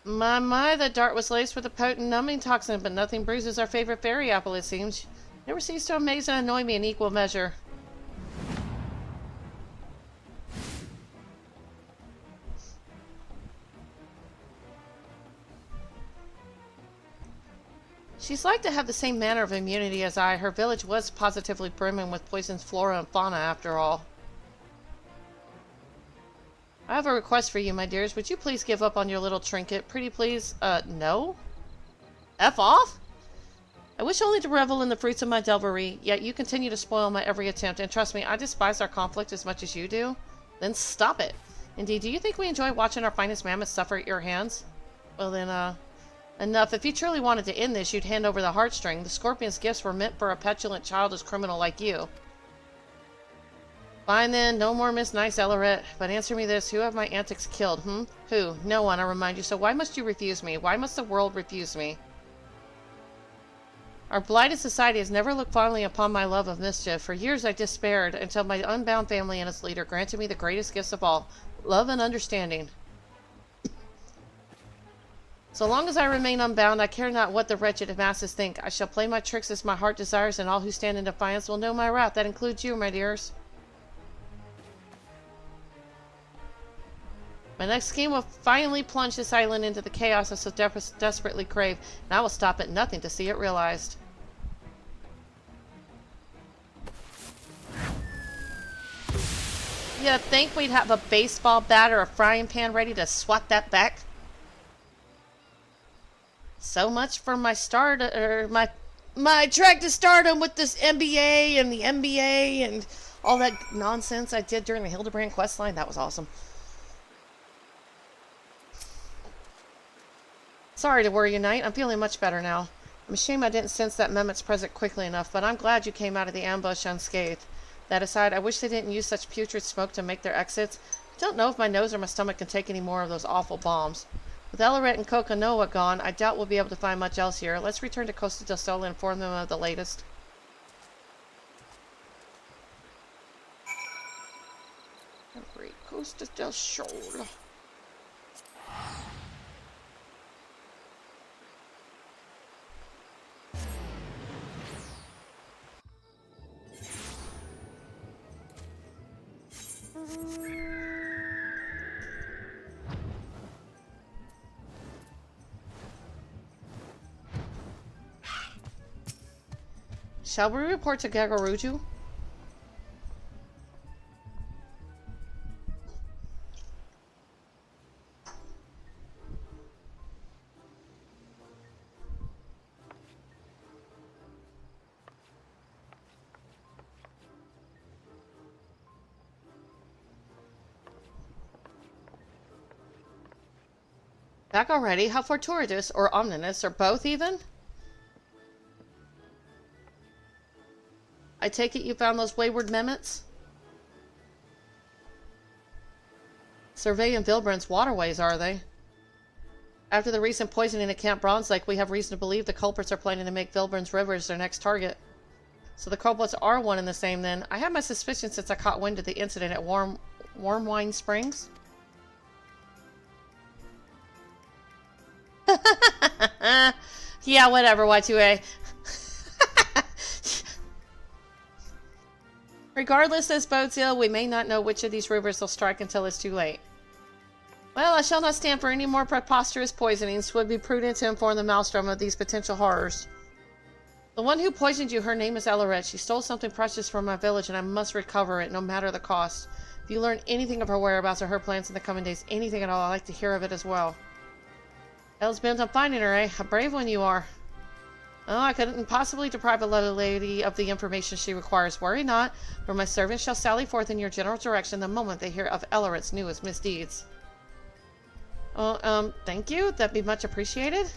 My, that dart was laced with a potent numbing toxin, but nothing bruises our favorite fairy apple, it seems. Never cease to amaze and annoy me in equal measure. She's like to have the same manner of immunity as I. Her village was positively brimming with poisoned flora and fauna, after all. I have a request for you, my dears. Would you please give up on your little trinket? Pretty please? No? F off? I wish only to revel in the fruits of my devilry, yet you continue to spoil my every attempt, and trust me, I despise our conflict as much as you do. Then stop it. Indeed, do you think we enjoy watching our finest mammoths suffer at your hands? Well then, enough. If you truly wanted to end this, you'd hand over the heartstring. The scorpion's gifts were meant for a petulant, childish criminal like you. Fine then, no more Miss Nice Ellerette. But answer me this, who have my antics killed, Who? No one, I remind you. So why must you refuse me? Why must the world refuse me? Our blighted society has never looked fondly upon my love of mischief. For years I despaired, until my unbound family and its leader granted me the greatest gifts of all, love and understanding. So long as I remain unbound, I care not what the wretched masses think. I shall play my tricks as my heart desires, and all who stand in defiance will know my wrath. That includes you, my dears. My next scheme will finally plunge this island into the chaos I so desperately crave, and I will stop at nothing to see it realized. You think we'd have a baseball bat or a frying pan ready to swat that back? So much for my my track to stardom with this MBA and the MBA and all that nonsense I did during the Hildebrand questline. That was awesome. Sorry to worry you, Knight. I'm feeling much better now. I'm ashamed I didn't sense that Mehmet's presence quickly enough, but I'm glad you came out of the ambush unscathed. That aside, I wish they didn't use such putrid smoke to make their exits. I don't know if my nose or my stomach can take any more of those awful bombs. With Ellerette and Kokanoa gone, I doubt we'll be able to find much else here. Let's return to Costa del Sol and inform them of the latest. Every Costa del Sol. Shall we report to Gagaruju? Back already? How fortuitous, or ominous, or both even? I take it you found those wayward Mehmets? Surveying Vilbrand's waterways, are they? After the recent poisoning at Camp Bronze Lake, we have reason to believe the culprits are planning to make Vilbrand's rivers their next target. So the culprits are one and the same then. I have my suspicions since I caught wind of the incident at Warm Wine Springs. Yeah, whatever, Y2A. Regardless, this bodes ill. We may not know which of these rivers will strike until it's too late. Well, I shall not stand for any more preposterous poisonings. 'Twould be prudent to inform the Maelstrom of these potential horrors. The one who poisoned you, her name is Ellerette. She stole something precious from my village, and I must recover it, no matter the cost. If you learn anything of her whereabouts or her plans in the coming days, anything at all, I'd like to hear of it as well. Hell's bent on finding her, eh? A brave one you are. Oh, I couldn't possibly deprive a little lady of the information she requires. Worry not, for my servants shall sally forth in your general direction the moment they hear of Ellerette's newest misdeeds. Oh, thank you. That'd be much appreciated.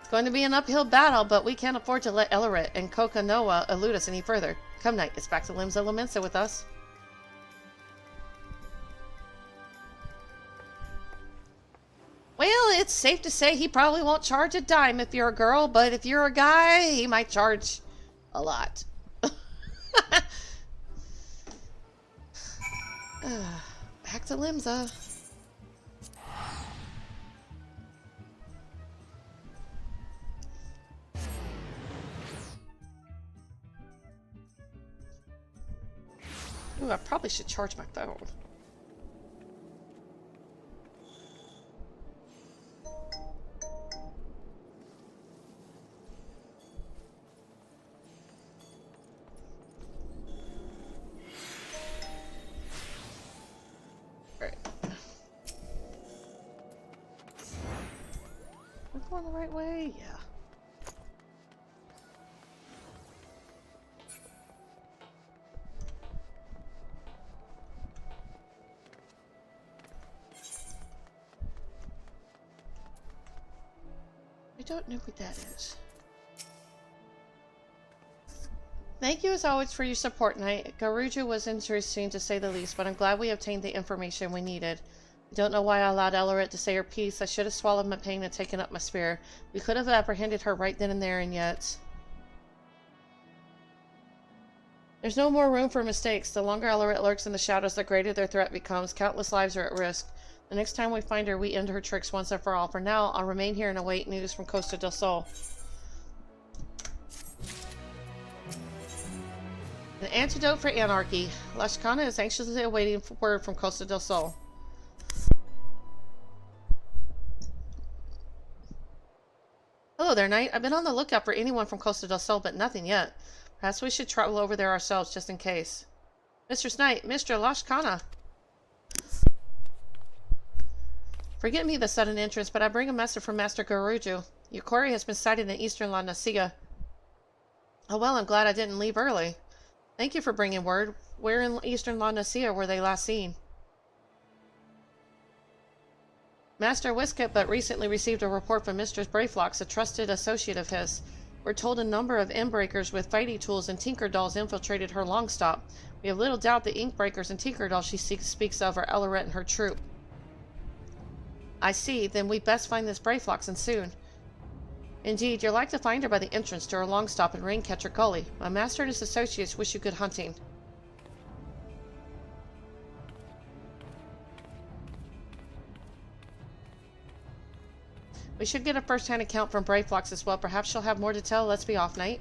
It's going to be an uphill battle, but we can't afford to let Ellerette and Kokanoa elude us any further. Come, Knight, it's back to Lims Elemensa with us. Well, it's safe to say he probably won't charge a dime if you're a girl, but if you're a guy, he might charge a lot. Back to Limsa. Ooh, I probably should charge my phone. Alright. We're going the right way? Yeah. I don't know what that is. Thank you as always for your support tonight. Garuju was interesting to say the least, but I'm glad we obtained the information we needed. I don't know why I allowed Ellerit to say her piece. I should have swallowed my pain and taken up my spear. We could have apprehended her right then and there, and yet... There's no more room for mistakes. The longer Ellerit lurks in the shadows, the greater their threat becomes. Countless lives are at risk. The next time we find her, we end her tricks once and for all. For now, I'll remain here and await news from Costa del Sol. An antidote for anarchy. Lashkana is anxiously awaiting word from Costa del Sol. Hello there, Knight. I've been on the lookout for anyone from Costa del Sol, but nothing yet. Perhaps we should travel over there ourselves, just in case. Mistress Knight, Mr. Lashkana. Forgive me the sudden entrance, but I bring a message from Master Garuju. Your quarry has been sighted in eastern La Nasia. Oh well, I'm glad I didn't leave early. Thank you for bringing word. Where in eastern La Nasia were they last seen? Master Wisket but recently received a report from Mistress Brayflox, a trusted associate of his. We're told a number of Inbreakers with fighting tools and tinker dolls infiltrated her long stop. We have little doubt the Inkbreakers and tinker dolls she speaks of are Ellerit and her troop. I see. Then we best find this Brayflox and soon. Indeed, you're like to find her by the entrance to her long stop in Raincatcher Gully. My master and his associates wish you good hunting. We should get a first-hand account from Brayflox as well. Perhaps she'll have more to tell. Let's be off, Knight.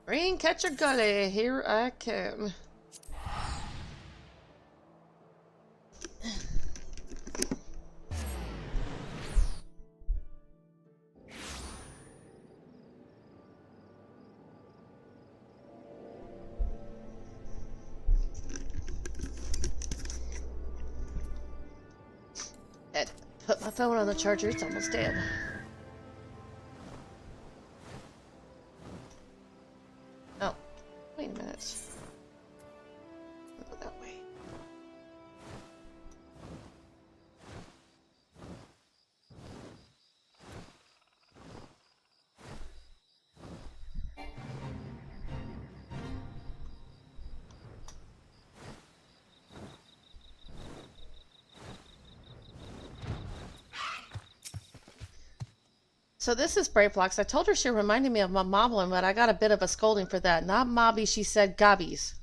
Raincatcher Gully, here I come. Had to put my phone on the charger, it's almost dead. Oh, wait a minute. I'll go that way. So this is Brayflox. I told her she reminded me of my moblin, but I got a bit of a scolding for that. Not mobby, she said gobbies.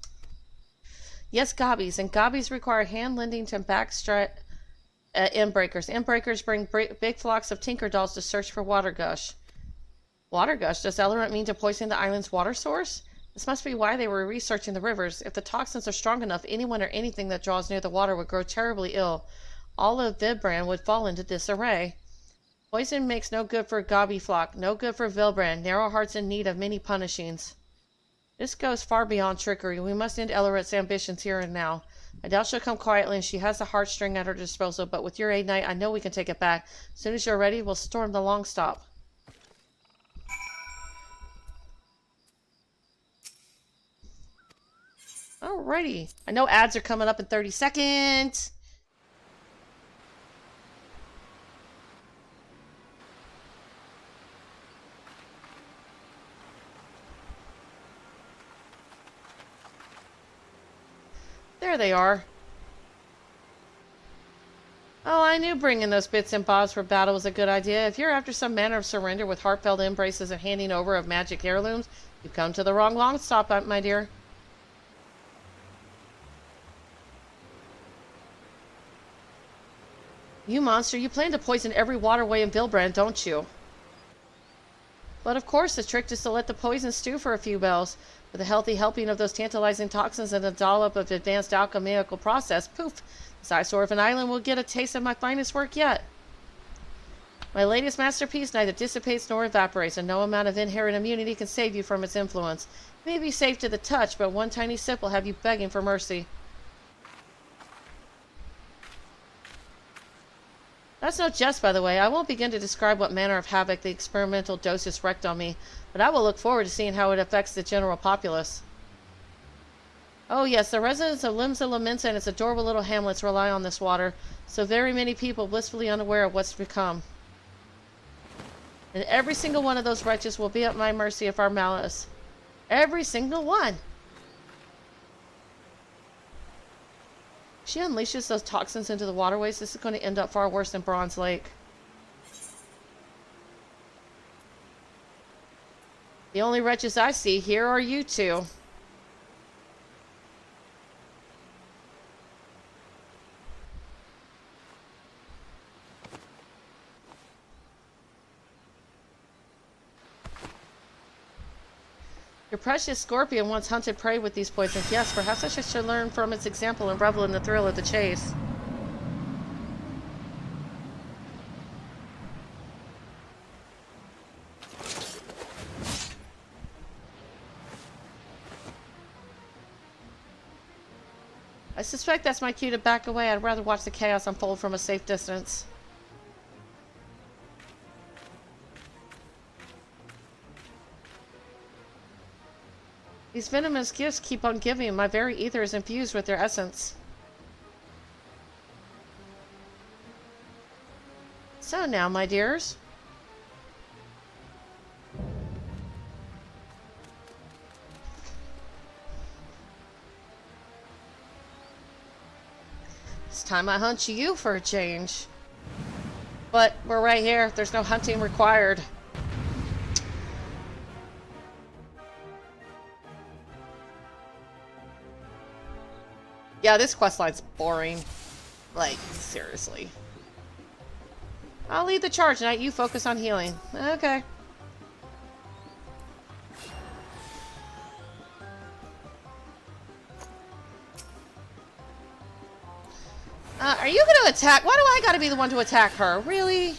Yes, gobbies. And gobbies require hand lending to backstrap Inbreakers. Inbreakers bring big flocks of tinker dolls to search for water gush. Water gush? Does Ellerit mean to poison the island's water source? This must be why they were researching the rivers. If the toxins are strong enough, anyone or anything that draws near the water would grow terribly ill. All of Vibran would fall into disarray. Poison makes no good for Gobby flock, no good for Vilbrand, narrow hearts in need of many punishings. This goes far beyond trickery. We must end Ellerit's ambitions here and now. I doubt she'll come quietly, and she has the heartstring at her disposal, but with your aid, Knight, I know we can take it back. As soon as you're ready, we'll storm the long stop. Alrighty. I know ads are coming up in 30 seconds. There they are. Oh, I knew bringing those bits and bobs for battle was a good idea. If you're after some manner of surrender with heartfelt embraces and handing over of magic heirlooms, you've come to the wrong long stop, my dear. You monster, you plan to poison every waterway in Vilbrand, don't you? But of course, the trick is to let the poison stew for a few bells. With a healthy helping of those tantalizing toxins and a dollop of advanced alchemical process, poof, this eyesore of an island will get a taste of my finest work yet. My latest masterpiece neither dissipates nor evaporates, and no amount of inherent immunity can save you from its influence. It may be safe to the touch, but one tiny sip will have you begging for mercy. That's no jest, by the way. I won't begin to describe what manner of havoc the experimental doses wreaked on me, but I will look forward to seeing how it affects the general populace. Oh yes, the residents of Limsa Laminsa and its adorable little hamlets rely on this water, so very many people blissfully unaware of what's to come. And every single one of those wretches will be at my mercy if our malice. Every single one! She unleashes those toxins into the waterways. This is going to end up far worse than Bronze Lake. The only wretches I see here are you two. Your precious scorpion once hunted prey with these poisons. Yes, perhaps I should learn from its example and revel in the thrill of the chase. I suspect that's my cue to back away. I'd rather watch the chaos unfold from a safe distance. These venomous gifts keep on giving. My very ether is infused with their essence. So now, my dears. It's time I hunt you for a change. But we're right here. There's no hunting required. Yeah, this questline's boring. Like, seriously. I'll lead the charge tonight. You focus on healing. Okay. Are you gonna attack? Why do I gotta be the one to attack her? Really?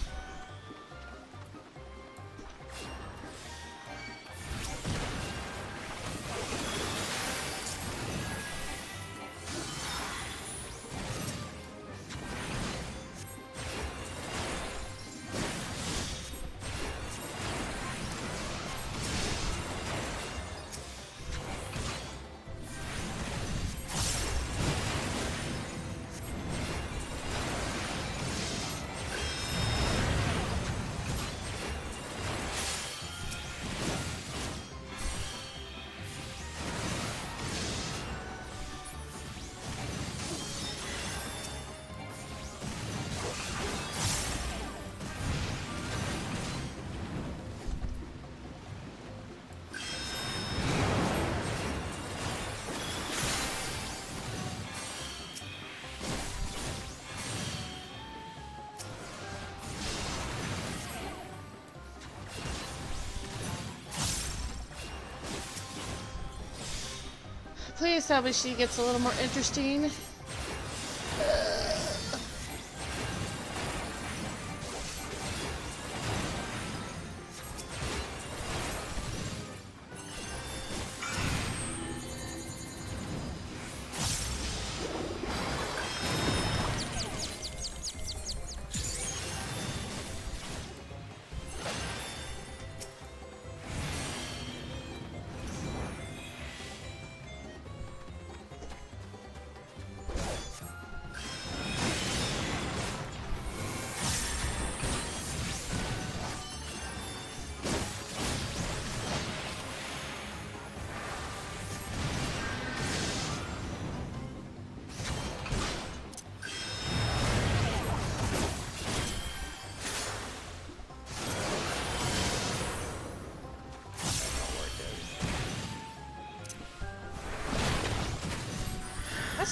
Please tell me she gets a little more interesting.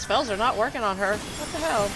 spells are not working on her. What the hell?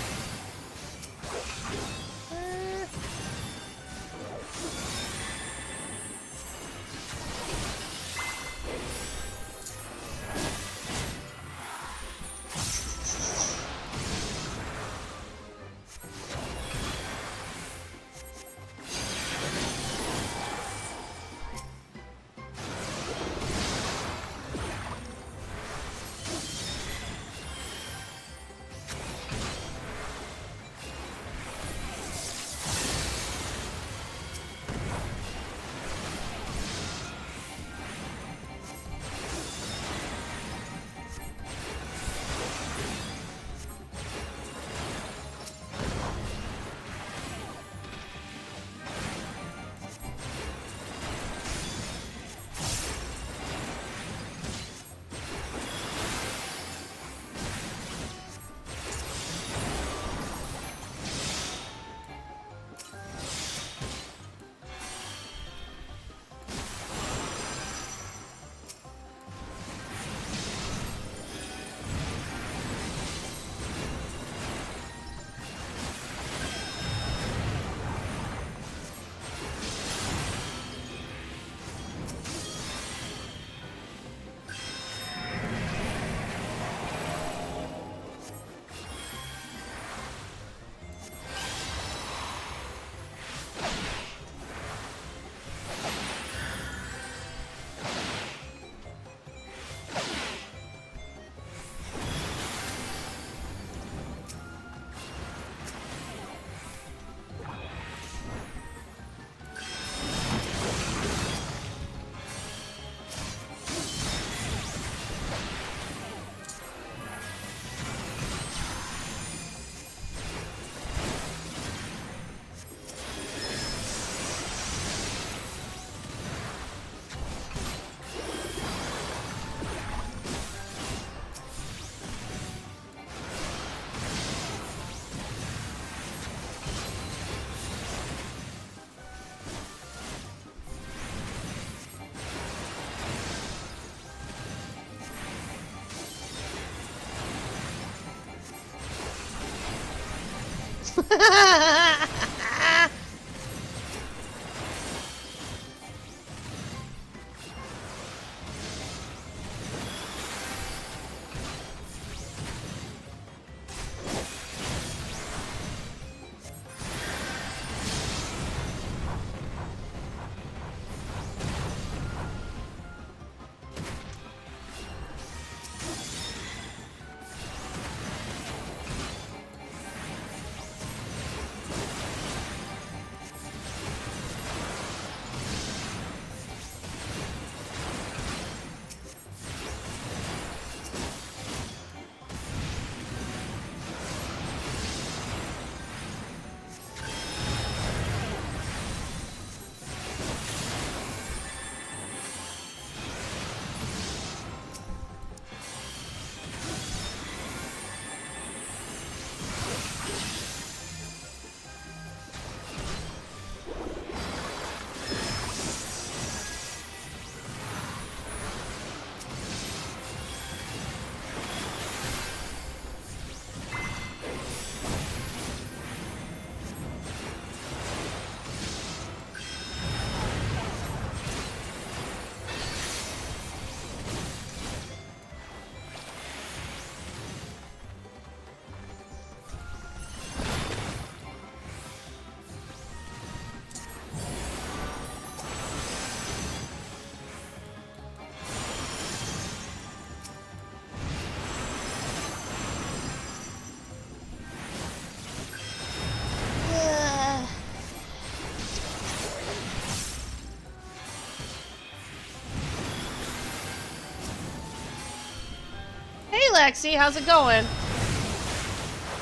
Lexi, how's it going?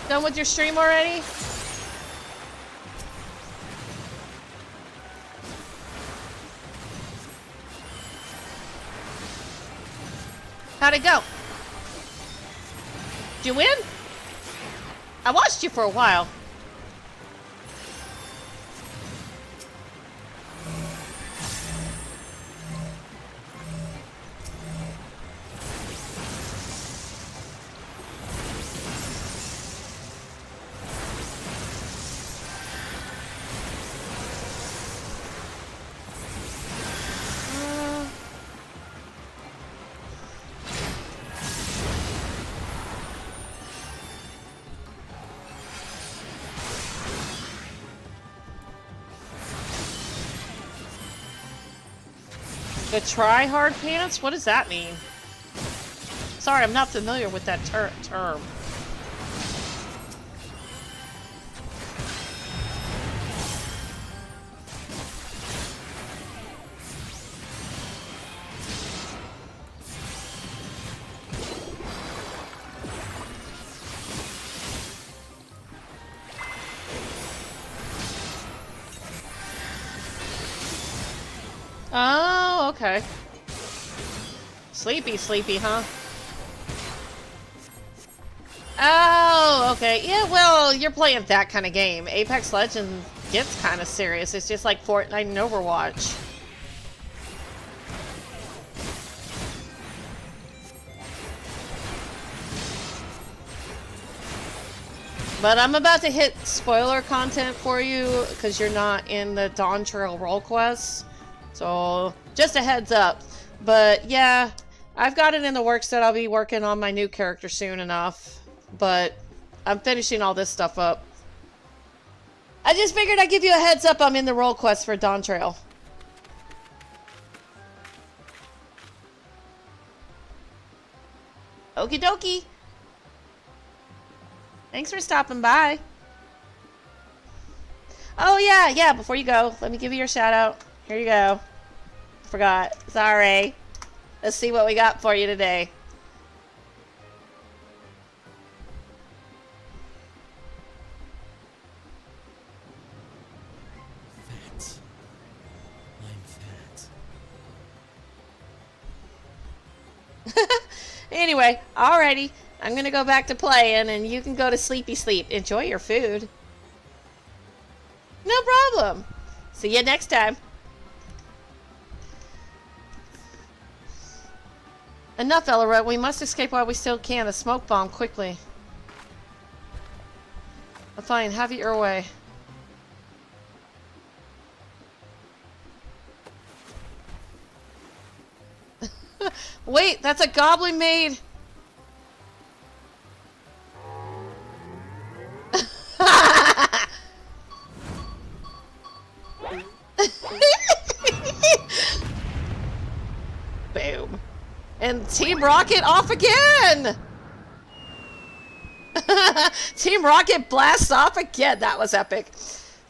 Done with your stream already? How'd it go? Did you win? I watched you for a while. The try-hard pants? What does that mean? Sorry, I'm not familiar with that term. Oh, okay. Sleepy, huh? Oh, okay. Yeah, well, you're playing that kind of game. Apex Legends gets kind of serious. It's just like Fortnite and Overwatch. But I'm about to hit spoiler content for you because you're not in the Dawntrail role quest. So, just a heads up. But yeah, I've got it in the works that I'll be working on my new character soon enough. But I'm finishing all this stuff up. I just figured I'd give you a heads up I'm in the role quest for Dawntrail. Okie dokie. Thanks for stopping by. Oh yeah, before you go, let me give you your shout out. Here you go. Forgot. Sorry. Let's see what we got for you today. Fat. I'm fat. Anyway, alrighty. I'm gonna go back to playing and you can go to sleepy sleep. Enjoy your food. No problem. See you next time. Enough, Ellerat. We must escape while we still can. A smoke bomb, quickly. Fine, have it your way. Wait, that's a goblin maid. Boom. And Team Rocket off again! Team Rocket blasts off again. That was epic.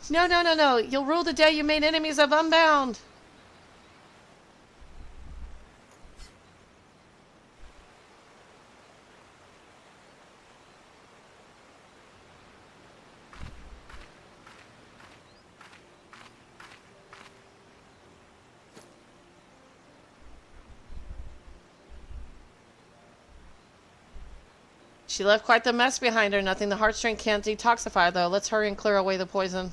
No. You'll rule the day you made enemies of Unbound. She left quite the mess behind her. Nothing the heartstring can't detoxify, though. Let's hurry and clear away the poison.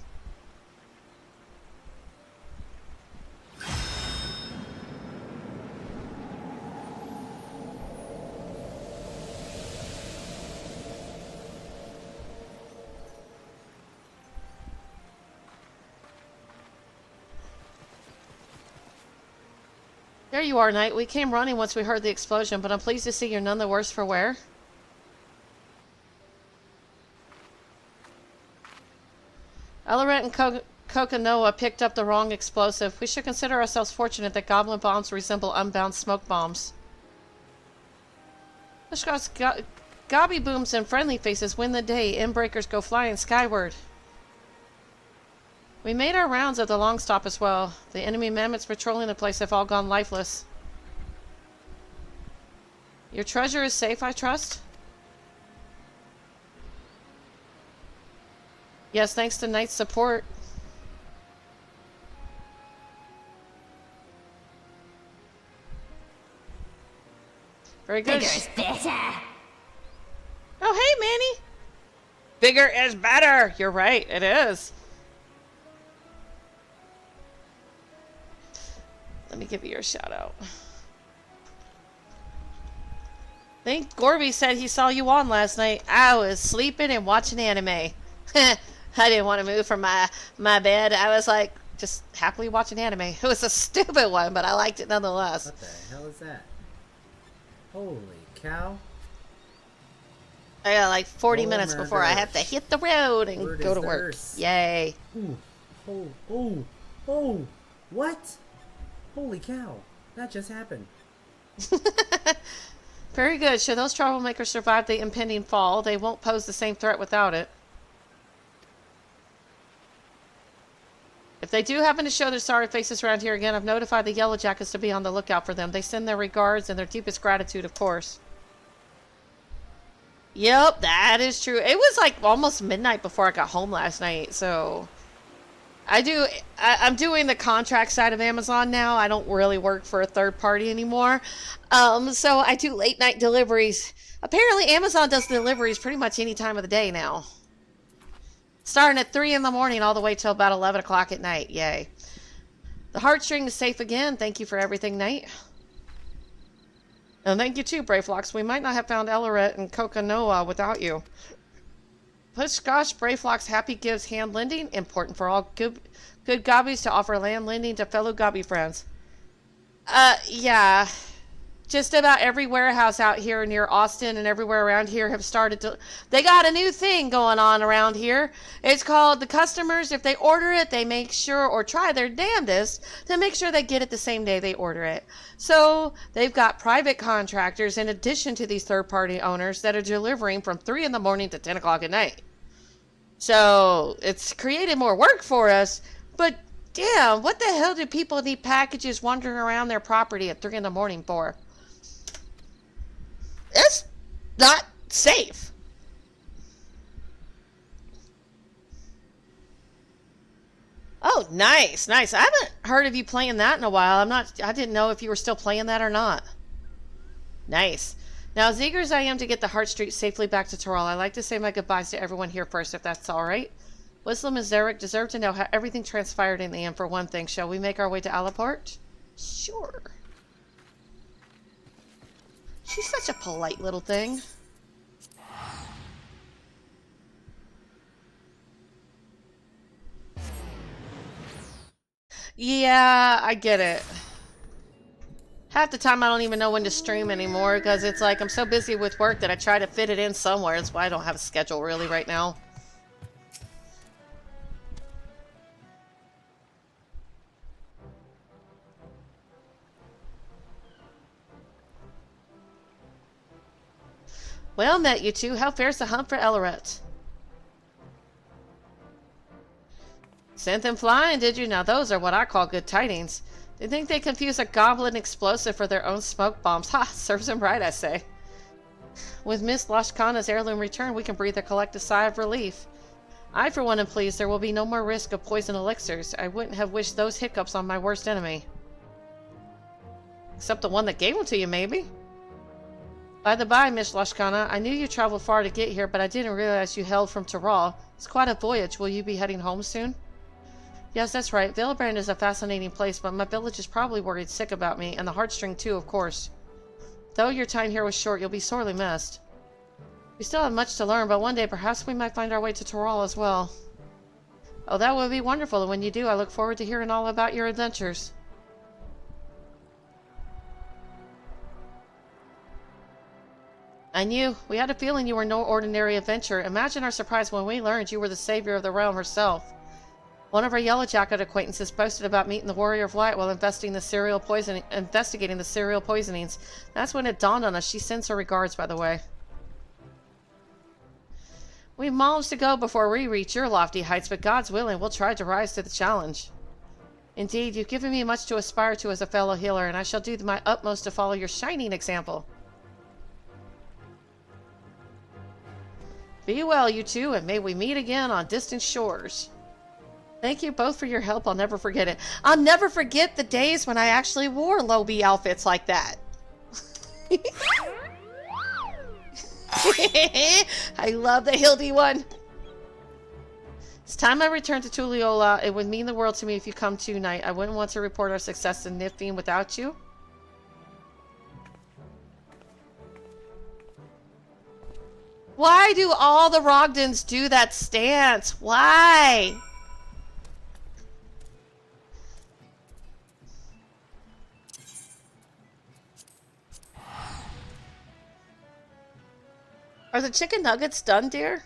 There you are, Knight. We came running once we heard the explosion, but I'm pleased to see you're none the worse for wear. Ellerat and Kokanoa picked up the wrong explosive. We should consider ourselves fortunate that goblin bombs resemble Unbound smoke bombs. Lishkar's gobby booms and friendly faces win the day. Inbreakers go flying skyward. We made our rounds at the long stop as well. The enemy mammoths patrolling the place have all gone lifeless. Your treasure is safe, I trust? Yes, thanks to Knight's support. Very good. Bigger is better. Oh, hey, Manny. Bigger is better. You're right, it is. Let me give you your shout out. I think Gorby said he saw you on last night. I was sleeping and watching anime. I didn't want to move from my bed. I was like, just happily watching anime. It was a stupid one, but I liked it nonetheless. What the hell is that? Holy cow. I got like 40 minutes murder. before I have to hit the road and Word go is to the work. earth. Yay. Ooh. Oh. What? Holy cow. That just happened. Very good. Should those troublemakers survive the impending fall, they won't pose the same threat without it. If they do happen to show their sorry faces around here again, I've notified the Yellow Jackets to be on the lookout for them. They send their regards and their deepest gratitude, of course. Yep, that is true. It was like almost midnight before I got home last night, so... I'm doing the contract side of Amazon now. I don't really work for a third party anymore. So I do late night deliveries. Apparently Amazon does deliveries pretty much any time of the day now. Starting at 3 in the morning all the way till about 11 o'clock at night. Yay. The heartstring is safe again. Thank you for everything, Knight. And thank you too, Brayflox. We might not have found Elleret and Kokanoa without you. Push Scotch, Brayflox, Happy gives hand lending. Important for all good gobbies to offer land lending to fellow gobby friends. Yeah. Just about every warehouse out here near Austin and everywhere around here have started to... They got a new thing going on around here. It's called the customers, if they order it, they make sure or try their damnedest to make sure they get it the same day they order it. So they've got private contractors in addition to these third-party owners that are delivering from 3 in the morning to 10 o'clock at night. So it's created more work for us, but damn, what the hell do people need packages wandering around their property at 3 in the morning for? It's not safe. Oh, nice, nice. I haven't heard of you playing that in a while. I didn't know if you were still playing that or not. Nice. Now, as eager as I am to get the Heart Street safely back to Toral, I'd like to say my goodbyes to everyone here first, if that's all right. Wislam and Zarek deserve to know how everything transpired in the end, for one thing. Shall we make our way to Alaport? Sure. She's such a polite little thing. Yeah, I get it. Half the time I don't even know when to stream anymore because it's like I'm so busy with work that I try to fit it in somewhere. That's why I don't have a schedule really right now. Well met, you two. How fares the hunt for Elleret? Sent them flying, did you? Now those are what I call good tidings. They think they confuse a goblin explosive for their own smoke bombs. Ha! Serves them right, I say. With Miss Lashkana's heirloom return, we can breathe a collective sigh of relief. I, for one, am pleased there will be no more risk of poison elixirs. I wouldn't have wished those hiccups on my worst enemy. Except the one that gave them to you, maybe? By the by, Miss Lashkana, I knew you traveled far to get here, but I didn't realize you hailed from Toral. It's quite a voyage. Will you be heading home soon? Yes, that's right. Valebrand is a fascinating place, but my village is probably worried sick about me, and the heartstring too, of course. Though your time here was short, you'll be sorely missed. We still have much to learn, but one day perhaps we might find our way to Toral as well. Oh, that would be wonderful, and when you do, I look forward to hearing all about your adventures. I knew. We had a feeling you were no ordinary adventurer. Imagine our surprise when we learned you were the savior of the realm herself. One of our Yellow Jacket acquaintances boasted about meeting the Warrior of Light while investigating the serial poisonings. That's when it dawned on us. She sends her regards, by the way. We've miles to go before we reach your lofty heights, but God's willing, we'll try to rise to the challenge. Indeed, you've given me much to aspire to as a fellow healer, and I shall do my utmost to follow your shining example. Be well, you two, and may we meet again on distant shores. Thank you both for your help. I'll never forget it. I'll never forget the days when I actually wore Lobie outfits like that. I love the Hildy one. It's time I return to Tuliola. It would mean the world to me if you come tonight. I wouldn't want to report our success in Nifteen without you. Why do all the Rogdans do that stance? Why? Are the chicken nuggets done, dear?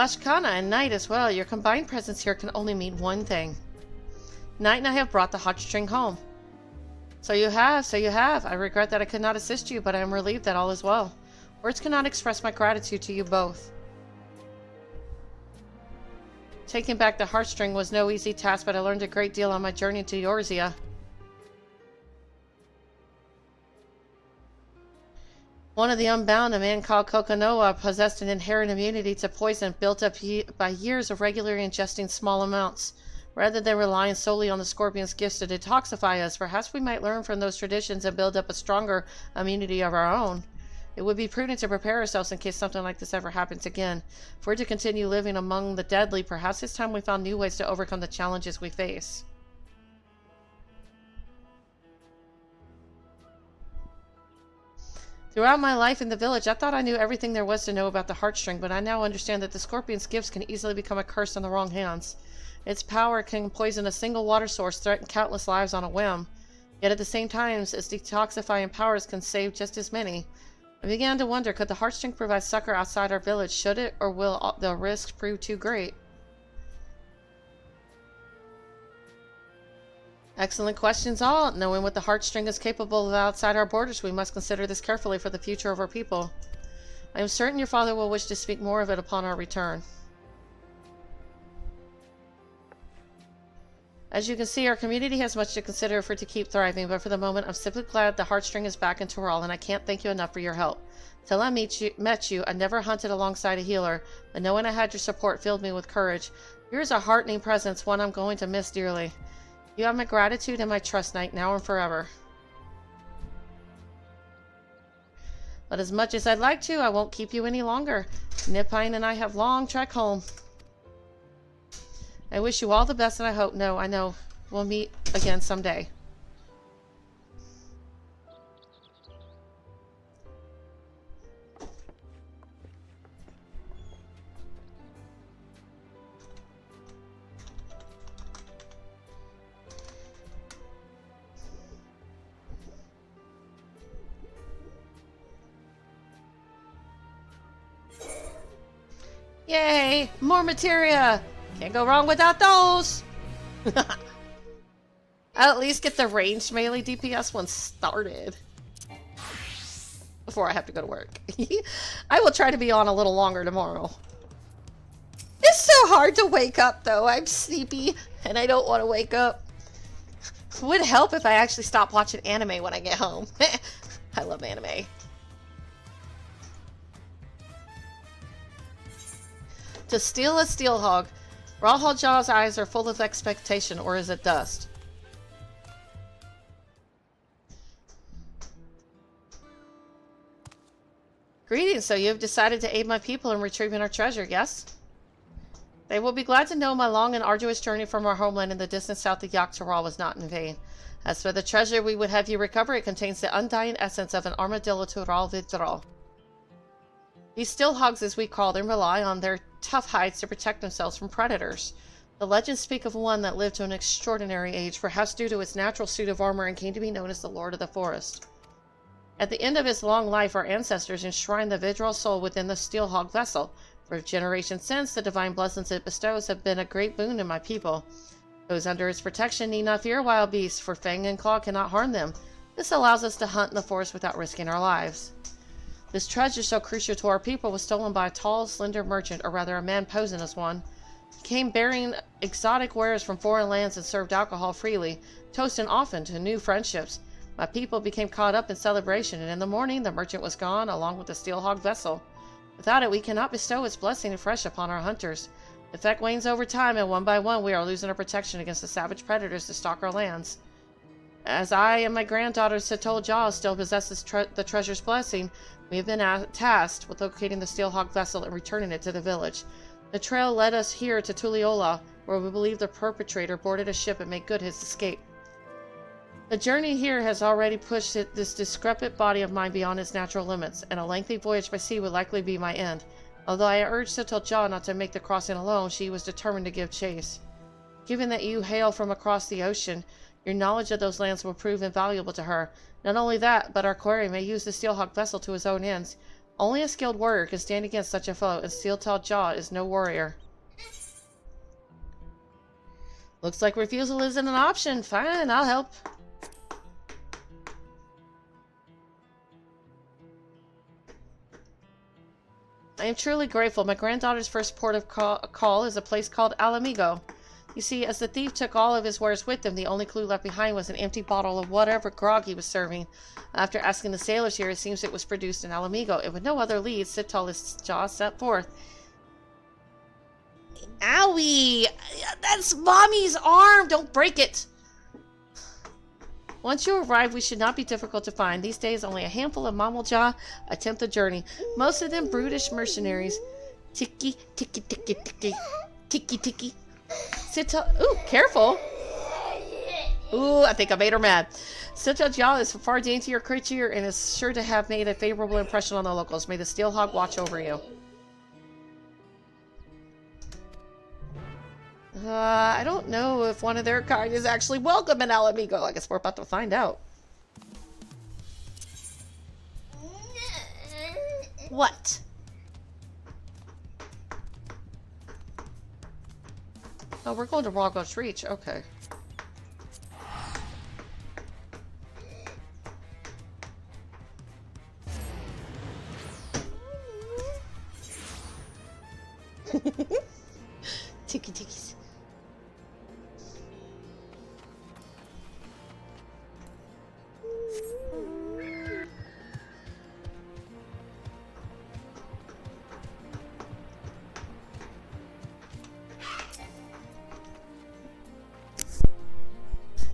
Bashkana and Night as well. Your combined presence here can only mean one thing. Night and I have brought the heartstring home. So you have. I regret that I could not assist you, but I am relieved that all is well. Words cannot express my gratitude to you both. Taking back the heartstring was no easy task, but I learned a great deal on my journey to Eorzea. One of the Unbound, a man called Kokonoa, possessed an inherent immunity to poison built up by years of regularly ingesting small amounts. Rather than relying solely on the scorpion's gifts to detoxify us, perhaps we might learn from those traditions and build up a stronger immunity of our own. It would be prudent to prepare ourselves in case something like this ever happens again. If we're to continue living among the deadly, perhaps it's time we found new ways to overcome the challenges we face. Throughout my life in the village, I thought I knew everything there was to know about the heartstring, but I now understand that the scorpion's gifts can easily become a curse in the wrong hands. Its power can poison a single water source, threaten countless lives on a whim. Yet at the same time, its detoxifying powers can save just as many. I began to wonder, could the heartstring provide succor outside our village? Should it, or will the risk prove too great? Excellent questions all. Knowing what the heartstring is capable of outside our borders, we must consider this carefully for the future of our people. I am certain your father will wish to speak more of it upon our return. As you can see, our community has much to consider for it to keep thriving, but for the moment, I'm simply glad the heartstring is back in Toral, and I can't thank you enough for your help. Till I met you, I never hunted alongside a healer, and knowing I had your support filled me with courage. Yours a heartening presence, one I'm going to miss dearly. You have my gratitude and my trust, Knight, now and forever. But as much as I'd like to, I won't keep you any longer. Nipine and I have long trek home. I wish you all the best, and I know we'll meet again someday. Yay! More materia! Can't go wrong without those! I'll at least get the ranged melee DPS one started. Before I have to go to work. I will try to be on a little longer tomorrow. It's so hard to wake up though. I'm sleepy and I don't want to wake up. Would help if I actually stopped watching anime when I get home. I love anime. To steal a steel hog. Rawhalljaw's eyes are full of expectation, or is it dust? Greetings, so you have decided to aid my people in retrieving our treasure, yes? They will be glad to know my long and arduous journey from our homeland in the distant south of Yaktaral was not in vain. As for the treasure we would have you recover, it contains the undying essence of an armadillo Tural Vidral. These steel hogs, as we call them, rely on their tough hides to protect themselves from predators. The legends speak of one that lived to an extraordinary age, perhaps due to its natural suit of armor, and came to be known as the Lord of the Forest. At the end of his long life, our ancestors enshrined the Vidral soul within the steel hog vessel. For generations since, the divine blessings it bestows have been a great boon to my people. Those under its protection need not fear wild beasts, for fang and claw cannot harm them. This allows us to hunt in the forest without risking our lives. This treasure, so crucial to our people, was stolen by a tall, slender merchant, or rather a man posing as one. He came bearing exotic wares from foreign lands and served alcohol freely, toasting often to new friendships. My people became caught up in celebration, and in the morning the merchant was gone, along with the steel hog vessel. Without it, we cannot bestow its blessing afresh upon our hunters. The effect wanes over time, and one by one we are losing our protection against the savage predators that stalk our lands. As I and my granddaughters had told Jaws still possess the treasure's blessing, we have been tasked with locating the steel hog vessel and returning it to the village. The trail led us here to Tuliola, where we believe the perpetrator boarded a ship and made good his escape. The journey here has already pushed this decrepit body of mine beyond its natural limits, and a lengthy voyage by sea would likely be my end. Although I urged Sotilja not to make the crossing alone, she was determined to give chase. Given that you hail from across the ocean, your knowledge of those lands will prove invaluable to her. Not only that, but our quarry may use the steelhawk vessel to his own ends. Only a skilled warrior can stand against such a foe, and Steel-Tailed Jaw is no warrior. Looks like refusal isn't an option. Fine, I'll help. I am truly grateful. My granddaughter's first port of call is a place called Alamigo. You see, as the thief took all of his wares with him, the only clue left behind was an empty bottle of whatever grog he was serving. After asking the sailors here, it seems it was produced in Alamigo, and with no other leads, Steel-Tailed Jaw set forth. Owie! That's Mommy's arm! Don't break it! Once you arrive, we should not be difficult to find. These days, only a handful of Mammal Jaw attempt the journey. Most of them brutish mercenaries. Tiki, tiki, tiki, tiki. Tiki, tiki. Ooh, careful! Ooh, I think I made her mad. Steel-Tailed Jaw is a far daintier creature and is sure to have made a favorable impression on the locals. May the Steel Hog watch over you. I don't know if one of their kind is actually welcome in Alamigo. I guess we're about to find out. What? Oh, we're going to Rogos Reach. Okay. Tiki tikis.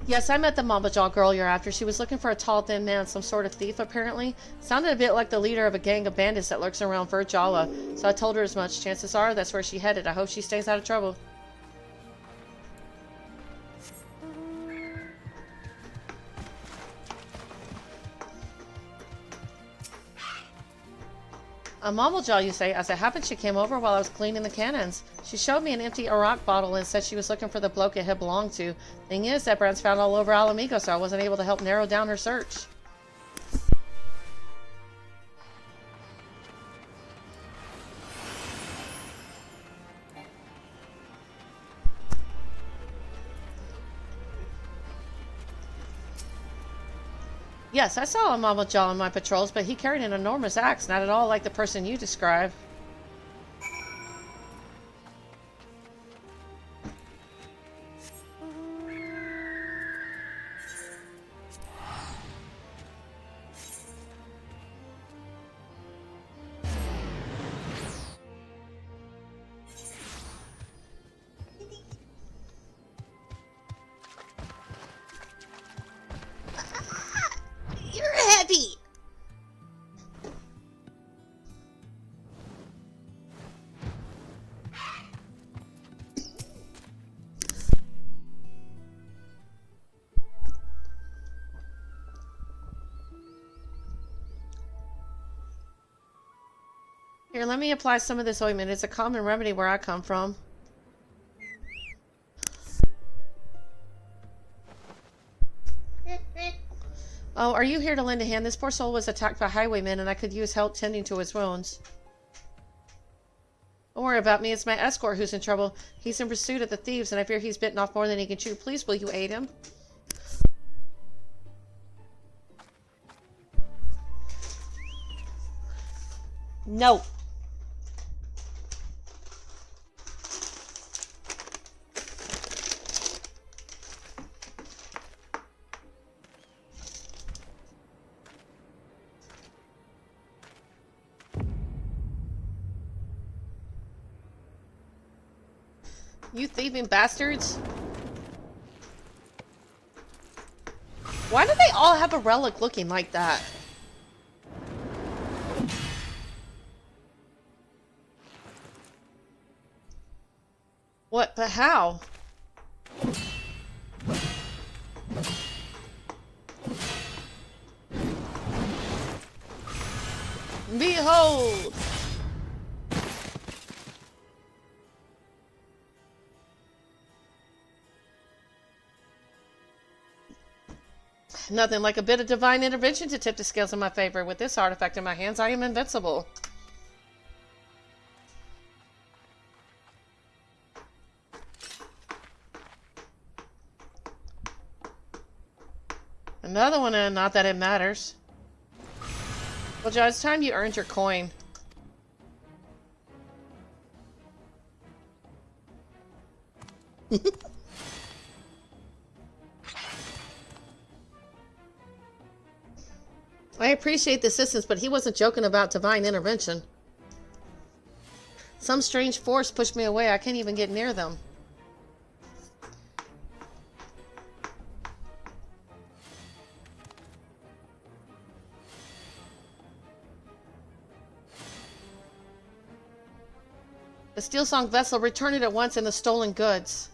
Yes, I met the Mamba Jaw girl you're after. She was looking for a tall, thin man, some sort of thief, apparently. Sounded a bit like the leader of a gang of bandits that lurks around Virjala, so I told her as much. Chances are that's where she headed. I hope she stays out of trouble. A Mamba Jaw, you say? As it happened, she came over while I was cleaning the cannons. She showed me an empty Arak bottle and said she was looking for the bloke it had belonged to. Thing is, that brand's found all over Alamigo, so I wasn't able to help narrow down her search. Yes, I saw a Mamba Jaw in my patrols, but he carried an enormous axe, not at all like the person you describe. You're heavy! Here, let me apply some of this ointment. It's a common remedy where I come from. Oh, are you here to lend a hand? This poor soul was attacked by highwaymen, and I could use help tending to his wounds. Don't worry about me. It's my escort who's in trouble. He's in pursuit of the thieves, and I fear he's bitten off more than he can chew. Please, will you aid him? No. You thieving bastards. Why do they all have a relic looking like that? What? But how? Behold! Nothing like a bit of divine intervention to tip the scales in my favor. With this artifact in my hands, I am invincible. Another one, and not that it matters. Well, Joe, it's time you earned your coin. I appreciate the assistance, but he wasn't joking about divine intervention. Some strange force pushed me away. I can't even get near them. The Steel Song vessel, return it at once and the stolen goods.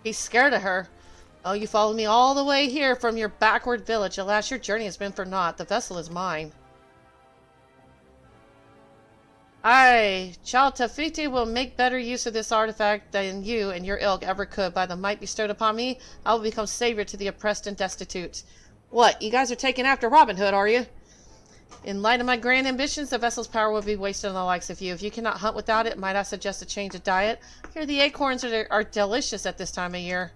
He's scared of her. Oh, you followed me all the way here from your backward village. Alas, your journey has been for naught. The vessel is mine. Aye, Child Tafiti will make better use of this artifact than you and your ilk ever could. By the might bestowed upon me, I will become savior to the oppressed and destitute. What, you guys are taking after Robin Hood, are you? In light of my grand ambitions, the vessel's power will be wasted on the likes of you. If you cannot hunt without it, might I suggest a change of diet? Here, the acorns are delicious at this time of year.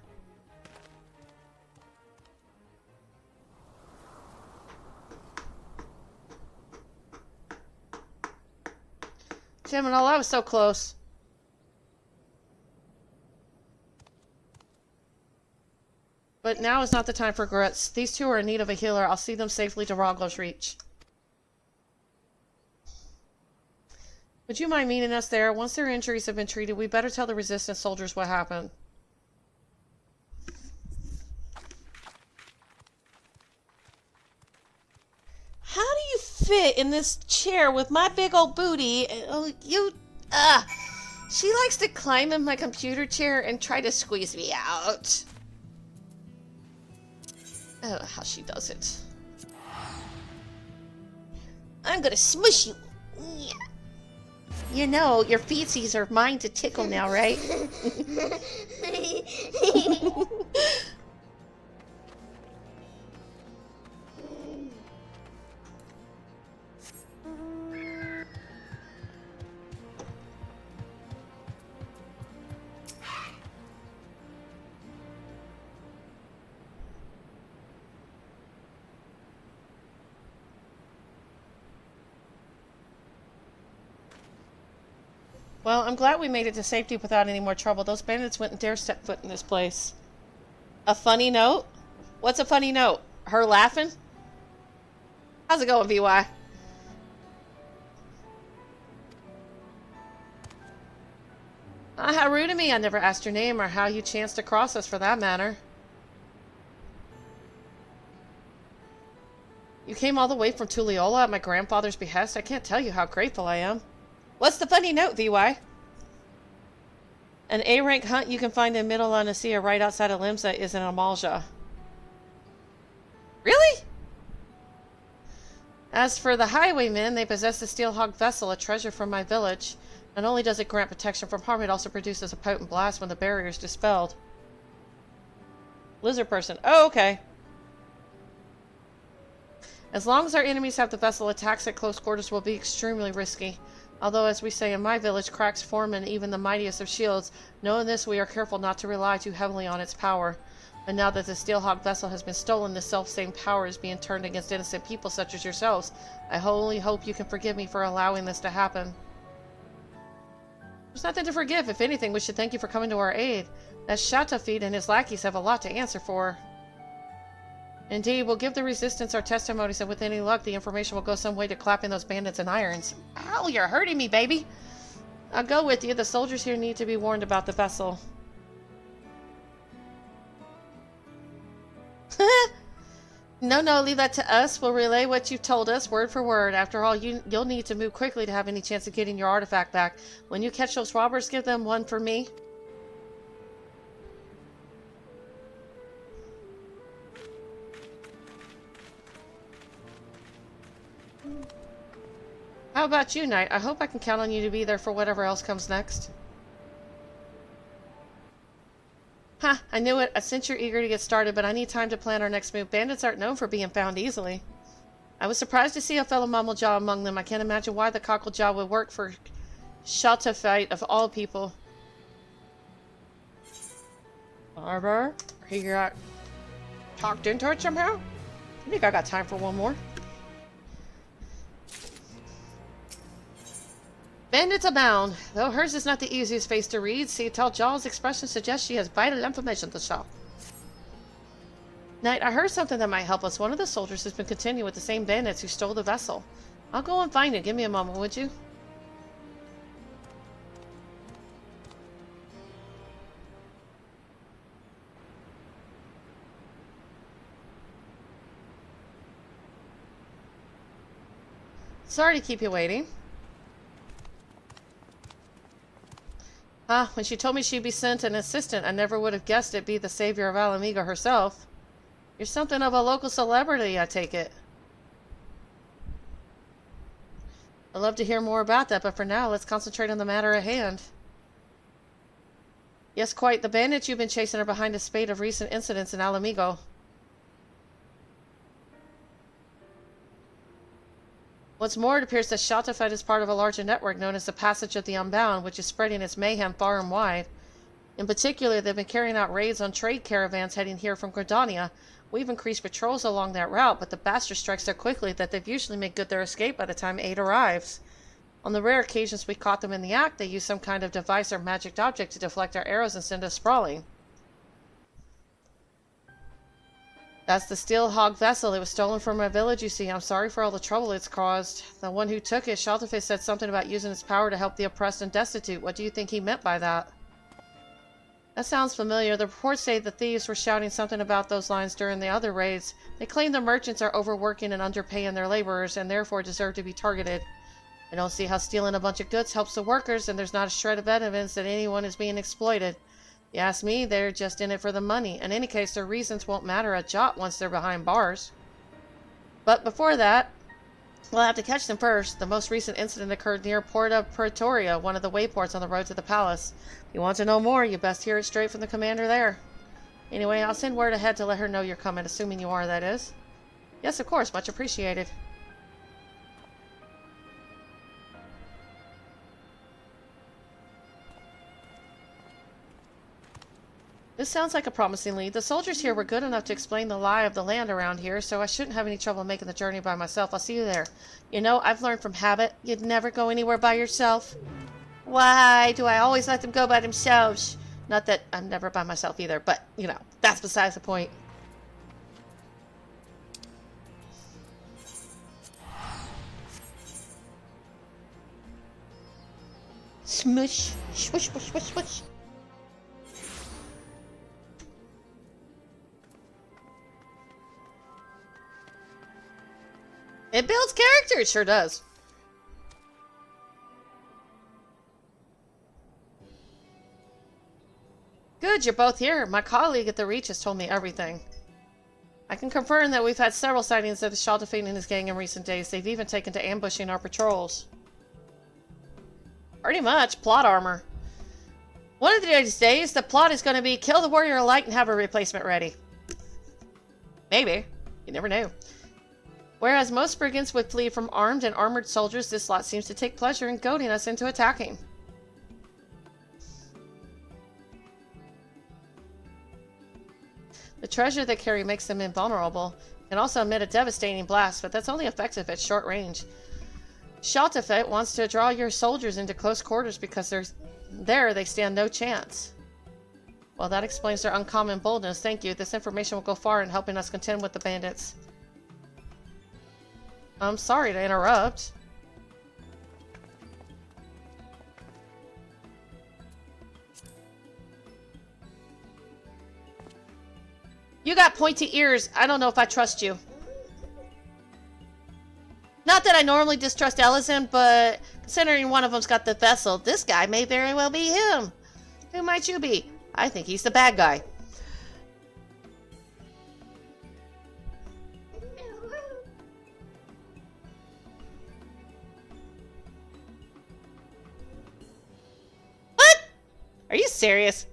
Seminole, I was so close. But now is not the time for regrets. These two are in need of a healer. I'll see them safely to Roglo's Reach. Would you mind meeting us there? Once their injuries have been treated, we better tell the resistance soldiers what happened. How do you fit in this chair with my big old booty? Oh, she likes to climb in my computer chair and try to squeeze me out. Oh, how she does it. I'm gonna smush you. You know, your feetsies are mine to tickle now, right? Well, I'm glad we made it to safety without any more trouble. Those bandits wouldn't dare step foot in this place. A funny note? What's a funny note? Her laughing? How's it going, VY? How rude of me. I never asked your name or how you chanced to cross us for that matter. You came all the way from Tulliola at my grandfather's behest. I can't tell you how grateful I am. What's the funny note, VY? An A-rank hunt you can find in Middle Anasia right outside of Limsa is in Amalja. Really? As for the highwaymen, they possess the Steelhawk vessel, a treasure from my village. Not only does it grant protection from harm, it also produces a potent blast when the barrier is dispelled. Lizard person. Oh, okay. As long as our enemies have the vessel, attacks at close quarters will be extremely risky. Although, as we say in my village, cracks form in even the mightiest of shields. Knowing this, we are careful not to rely too heavily on its power. But now that the Steelhawk vessel has been stolen, this self-same power is being turned against innocent people such as yourselves. I wholly hope you can forgive me for allowing this to happen. There's nothing to forgive. If anything, we should thank you for coming to our aid. That Shatafid and his lackeys have a lot to answer for. Indeed, we'll give the resistance our testimonies, and with any luck, the information will go some way to clapping those bandits in irons. Ow, you're hurting me, baby! I'll go with you. The soldiers here need to be warned about the vessel. No, leave that to us. We'll relay what you've told us, word for word. After all, you'll need to move quickly to have any chance of getting your artifact back. When you catch those robbers, give them one for me. How about you, Knight? I hope I can count on you to be there for whatever else comes next. Ha, I knew it. I sense you're eager to get started, but I need time to plan our next move. Bandits aren't known for being found easily. I was surprised to see a fellow Mumblejaw among them. I can't imagine why the Cocklejaw would work for Shaltafite of all people. Barber? He got talked into it somehow? I think I got time for one more. Bandits abound, though hers is not the easiest face to read. See, tell Jaw's expression suggests she has vital information to show. Knight, I heard something that might help us. One of the soldiers has been continuing with the same bandits who stole the vessel. I'll go and find it. Give me a moment, would you? Sorry to keep you waiting. When she told me she'd be sent an assistant, I never would have guessed it'd be the savior of Alamigo herself. You're something of a local celebrity, I take it. I'd love to hear more about that, but for now, let's concentrate on the matter at hand. Yes, quite. The bandits you've been chasing are behind a spate of recent incidents in Alamigo. What's more, it appears that Shaltafite is part of a larger network known as the Passage of the Unbound, which is spreading its mayhem far and wide. In particular, they've been carrying out raids on trade caravans heading here from Gordania. We've increased patrols along that route, but the bastards strike so quickly that they've usually made good their escape by the time aid arrives. On the rare occasions we caught them in the act, they use some kind of device or magic object to deflect our arrows and send us sprawling. That's the Steel Hog vessel. It was stolen from my village, you see. I'm sorry for all the trouble it's caused. The one who took it, Shaltafite, said something about using its power to help the oppressed and destitute. What do you think he meant by that? That sounds familiar. The reports say the thieves were shouting something about those lines during the other raids. They claim the merchants are overworking and underpaying their laborers and therefore deserve to be targeted. I don't see how stealing a bunch of goods helps the workers, and there's not a shred of evidence that anyone is being exploited. You ask me, they're just in it for the money. In any case, their reasons won't matter a jot once they're behind bars. But before that, we'll have to catch them first. The most recent incident occurred near Porta Pretoria, one of the wayports on the road to the palace. If you want to know more, you best hear it straight from the commander there. Anyway, I'll send word ahead to let her know you're coming, assuming you are, that is. Yes, of course, much appreciated. This sounds like a promising lead. The soldiers here were good enough to explain the lie of the land around here, so I shouldn't have any trouble making the journey by myself. I'll see you there. You know, I've learned from habit, you'd never go anywhere by yourself. Why do I always let them go by themselves? Not that I'm never by myself either, but, you know, that's besides the point. Smush. Swish, swish, swish, swish. It builds character, it sure does. Good, you're both here. My colleague at the Reach has told me everything. I can confirm that we've had several sightings of the Shaltafite and his gang in recent days. They've even taken to ambushing our patrols. Pretty much. Plot armor. One of these days, the plot is going to be kill the warrior alike and have a replacement ready. Maybe. You never know. Whereas most brigands would flee from armed and armored soldiers, this lot seems to take pleasure in goading us into attacking. The treasure they carry makes them invulnerable. Can also emit a devastating blast, but that's only effective at short range. Shaltafite wants to draw your soldiers into close quarters because they stand no chance. Well, that explains their uncommon boldness. Thank you. This information will go far in helping us contend with the bandits. I'm sorry to interrupt. You got pointy ears. I don't know if I trust you. Not that I normally distrust Ellison, but considering one of them's got the vessel, this guy may very well be him. Who might you be? I think he's the bad guy. you serious?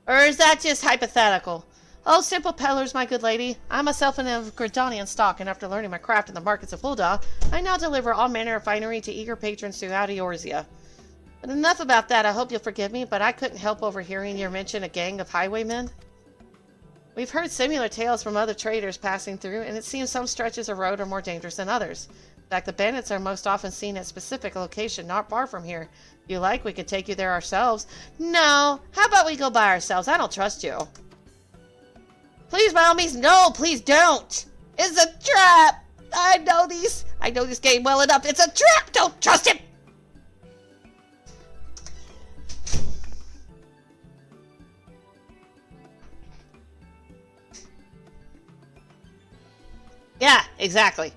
Or is that just hypothetical? Oh, simple peddlers, my good lady. I myself am of Gridanian stock, and after learning my craft in the markets of Fulda, I now deliver all manner of finery to eager patrons throughout Eorzea. But enough about that. I hope you'll forgive me, but I couldn't help overhearing your mention a gang of highwaymen. We've heard similar tales from other traders passing through, and it seems some stretches of road are more dangerous than others. In fact, the bandits are most often seen at a specific location not far from here. If you like, we could take you there ourselves. No, how about we go by ourselves? I don't trust you. Please, by all means, no, please don't. It's a trap. I know this game well enough. It's a trap. Don't trust him. Yeah, exactly.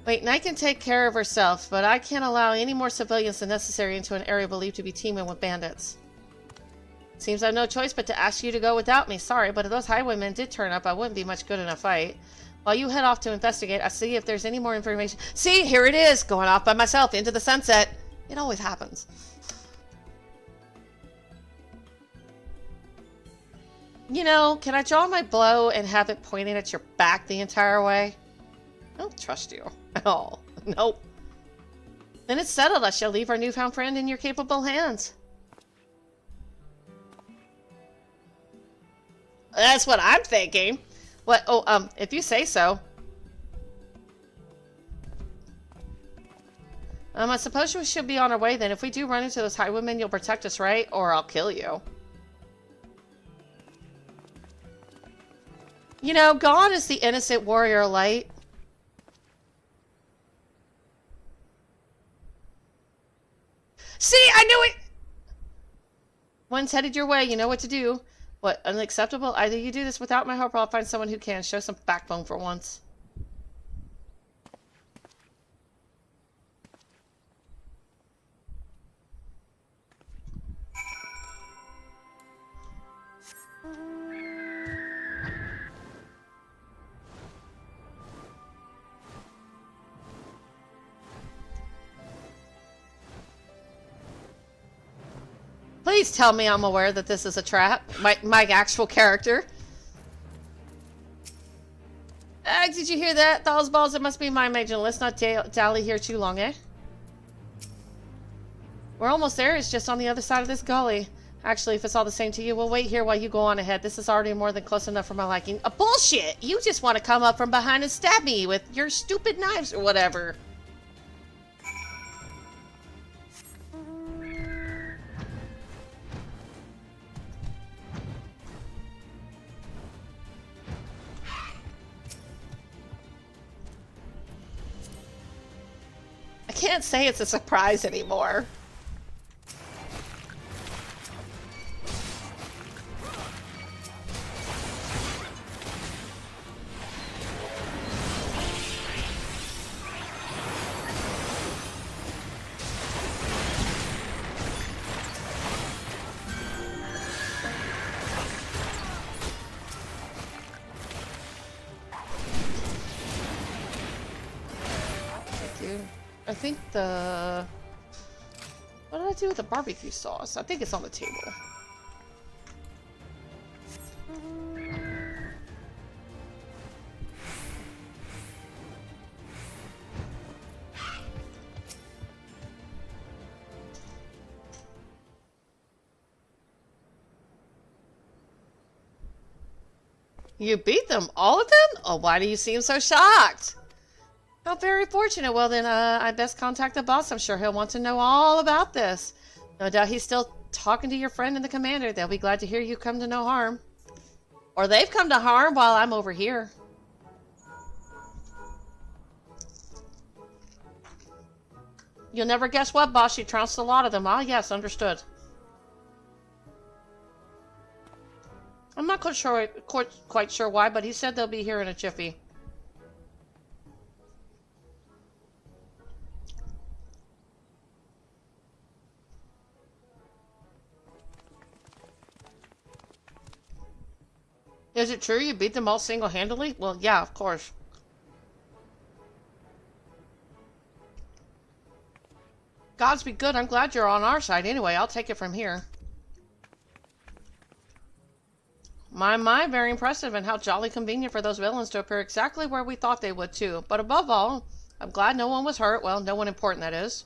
Wait, Knight can take care of herself, but I can't allow any more civilians than necessary into an area believed to be teeming with bandits. Seems I have no choice but to ask you to go without me. Sorry, but if those highwaymen did turn up, I wouldn't be much good in a fight. While you head off to investigate, I'll see if there's any more information. See, here it is, going off by myself into the sunset. It always happens. You know, can I draw my blow and have it pointing at your back the entire way? I don't trust you at all. Nope. Then it's settled. I shall leave our newfound friend in your capable hands. That's what I'm thinking. What? Oh, if you say so. I suppose we should be on our way then. If we do run into those highwaymen, you'll protect us, right? Or I'll kill you. You know, gone is the innocent warrior light. See, I knew it! One's headed your way, you know what to do. What, unacceptable? Either you do this without my help or I'll find someone who can. Show some backbone for once. Please tell me I'm aware that this is a trap. My actual character. Did you hear that? Those balls, it must be my major. Let's not dally here too long, eh? We're almost there. It's just on the other side of this gully. Actually, if it's all the same to you, we'll wait here while you go on ahead. This is already more than close enough for my liking. Bullshit! You just want to come up from behind and stab me with your stupid knives or whatever. I can't say it's a surprise anymore. I think the... What did I do with the barbecue sauce? I think it's on the table. You beat them? All of them? Oh, why do you seem so shocked? How very fortunate. Well, then, I best contact the boss. I'm sure he'll want to know all about this. No doubt he's still talking to your friend and the commander. They'll be glad to hear you come to no harm. Or they've come to harm while I'm over here. You'll never guess what, boss. You trounced a lot of them. Ah, yes, understood. I'm not quite sure why, but he said they'll be here in a jiffy. Is it true you beat them all single-handedly? Well, yeah, of course. gods be good, I'm glad you're on our side anyway. I'll take it from here. My, very impressive, and how jolly convenient for those villains to appear exactly where we thought they would too. But above all, I'm glad no one was hurt. Well, no one important, that is.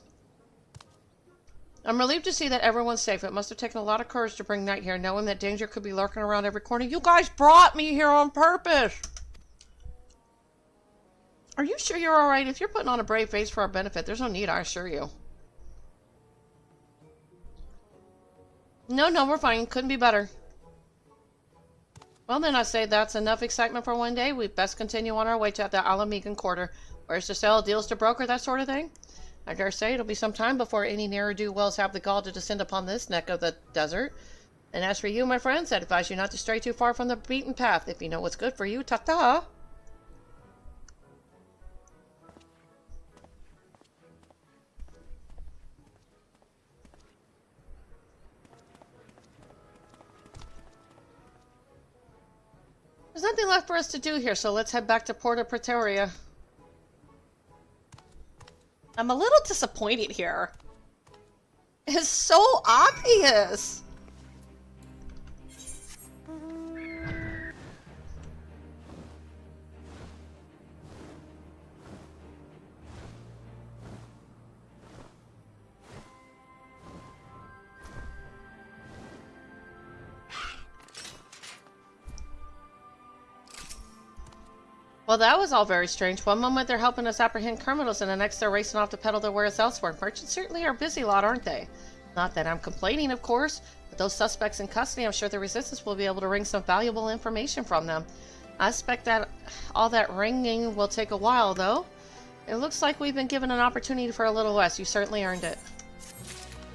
I'm relieved to see that everyone's safe. It must have taken a lot of courage to bring Knight here, knowing that danger could be lurking around every corner. You guys brought me here on purpose! Are you sure you're alright? If you're putting on a brave face for our benefit, there's no need, I assure you. No, we're fine. Couldn't be better. Well then, I say that's enough excitement for one day. We'd best continue on our way to the Alamegan quarter. Where's to sell, deals to broker, that sort of thing? I dare say it'll be some time before any ne'er-do-wells have the gall to descend upon this neck of the desert. And as for you, my friends, I'd advise you not to stray too far from the beaten path. If you know what's good for you, ta-ta! There's nothing left for us to do here, so let's head back to Porta Pretoria. I'm a little disappointed here. It's so obvious. Well, that was all very strange. One moment they're helping us apprehend criminals, and the next they're racing off to peddle their wares elsewhere. Merchants certainly are a busy lot, aren't they? Not that I'm complaining, of course. With those suspects in custody, I'm sure the Resistance will be able to wring some valuable information from them. I expect that all that wringing will take a while, though. It looks like we've been given an opportunity for a little less. You certainly earned it.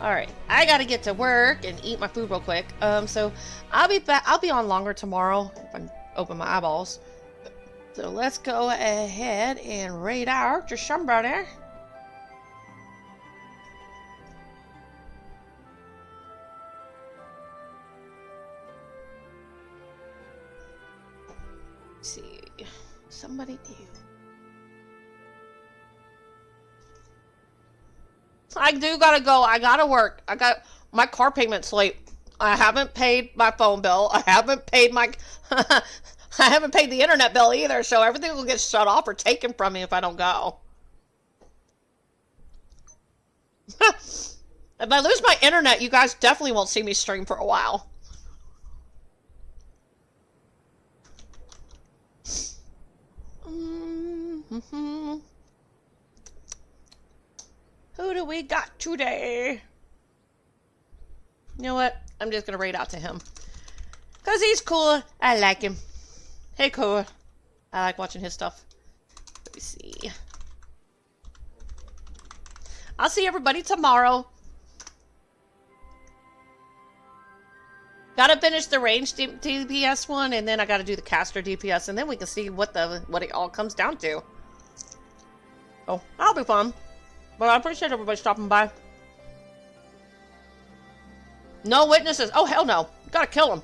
Alright, I gotta get to work and eat my food real quick. So I'll be back. I'll be on longer tomorrow if I can open my eyeballs. So let's go ahead and raid out to somebody. Let's see, somebody new. I do gotta go. I gotta work. I got my car payment's late. I haven't paid my phone bill. I haven't paid my I haven't paid the internet bill either, so everything will get shut off or taken from me if I don't go. If I lose my internet, you guys definitely won't see me stream for a while. Who do we got today? You know what? I'm just gonna raid out to him. Because he's cool. I like him. Hey, cool. I like watching his stuff. Let me see. I'll see everybody tomorrow. Gotta finish the range DPS one, and then I gotta do the caster DPS, and then we can see what it all comes down to. Oh, that'll be fun. But I appreciate everybody stopping by. No witnesses. Oh, hell no. Gotta kill them.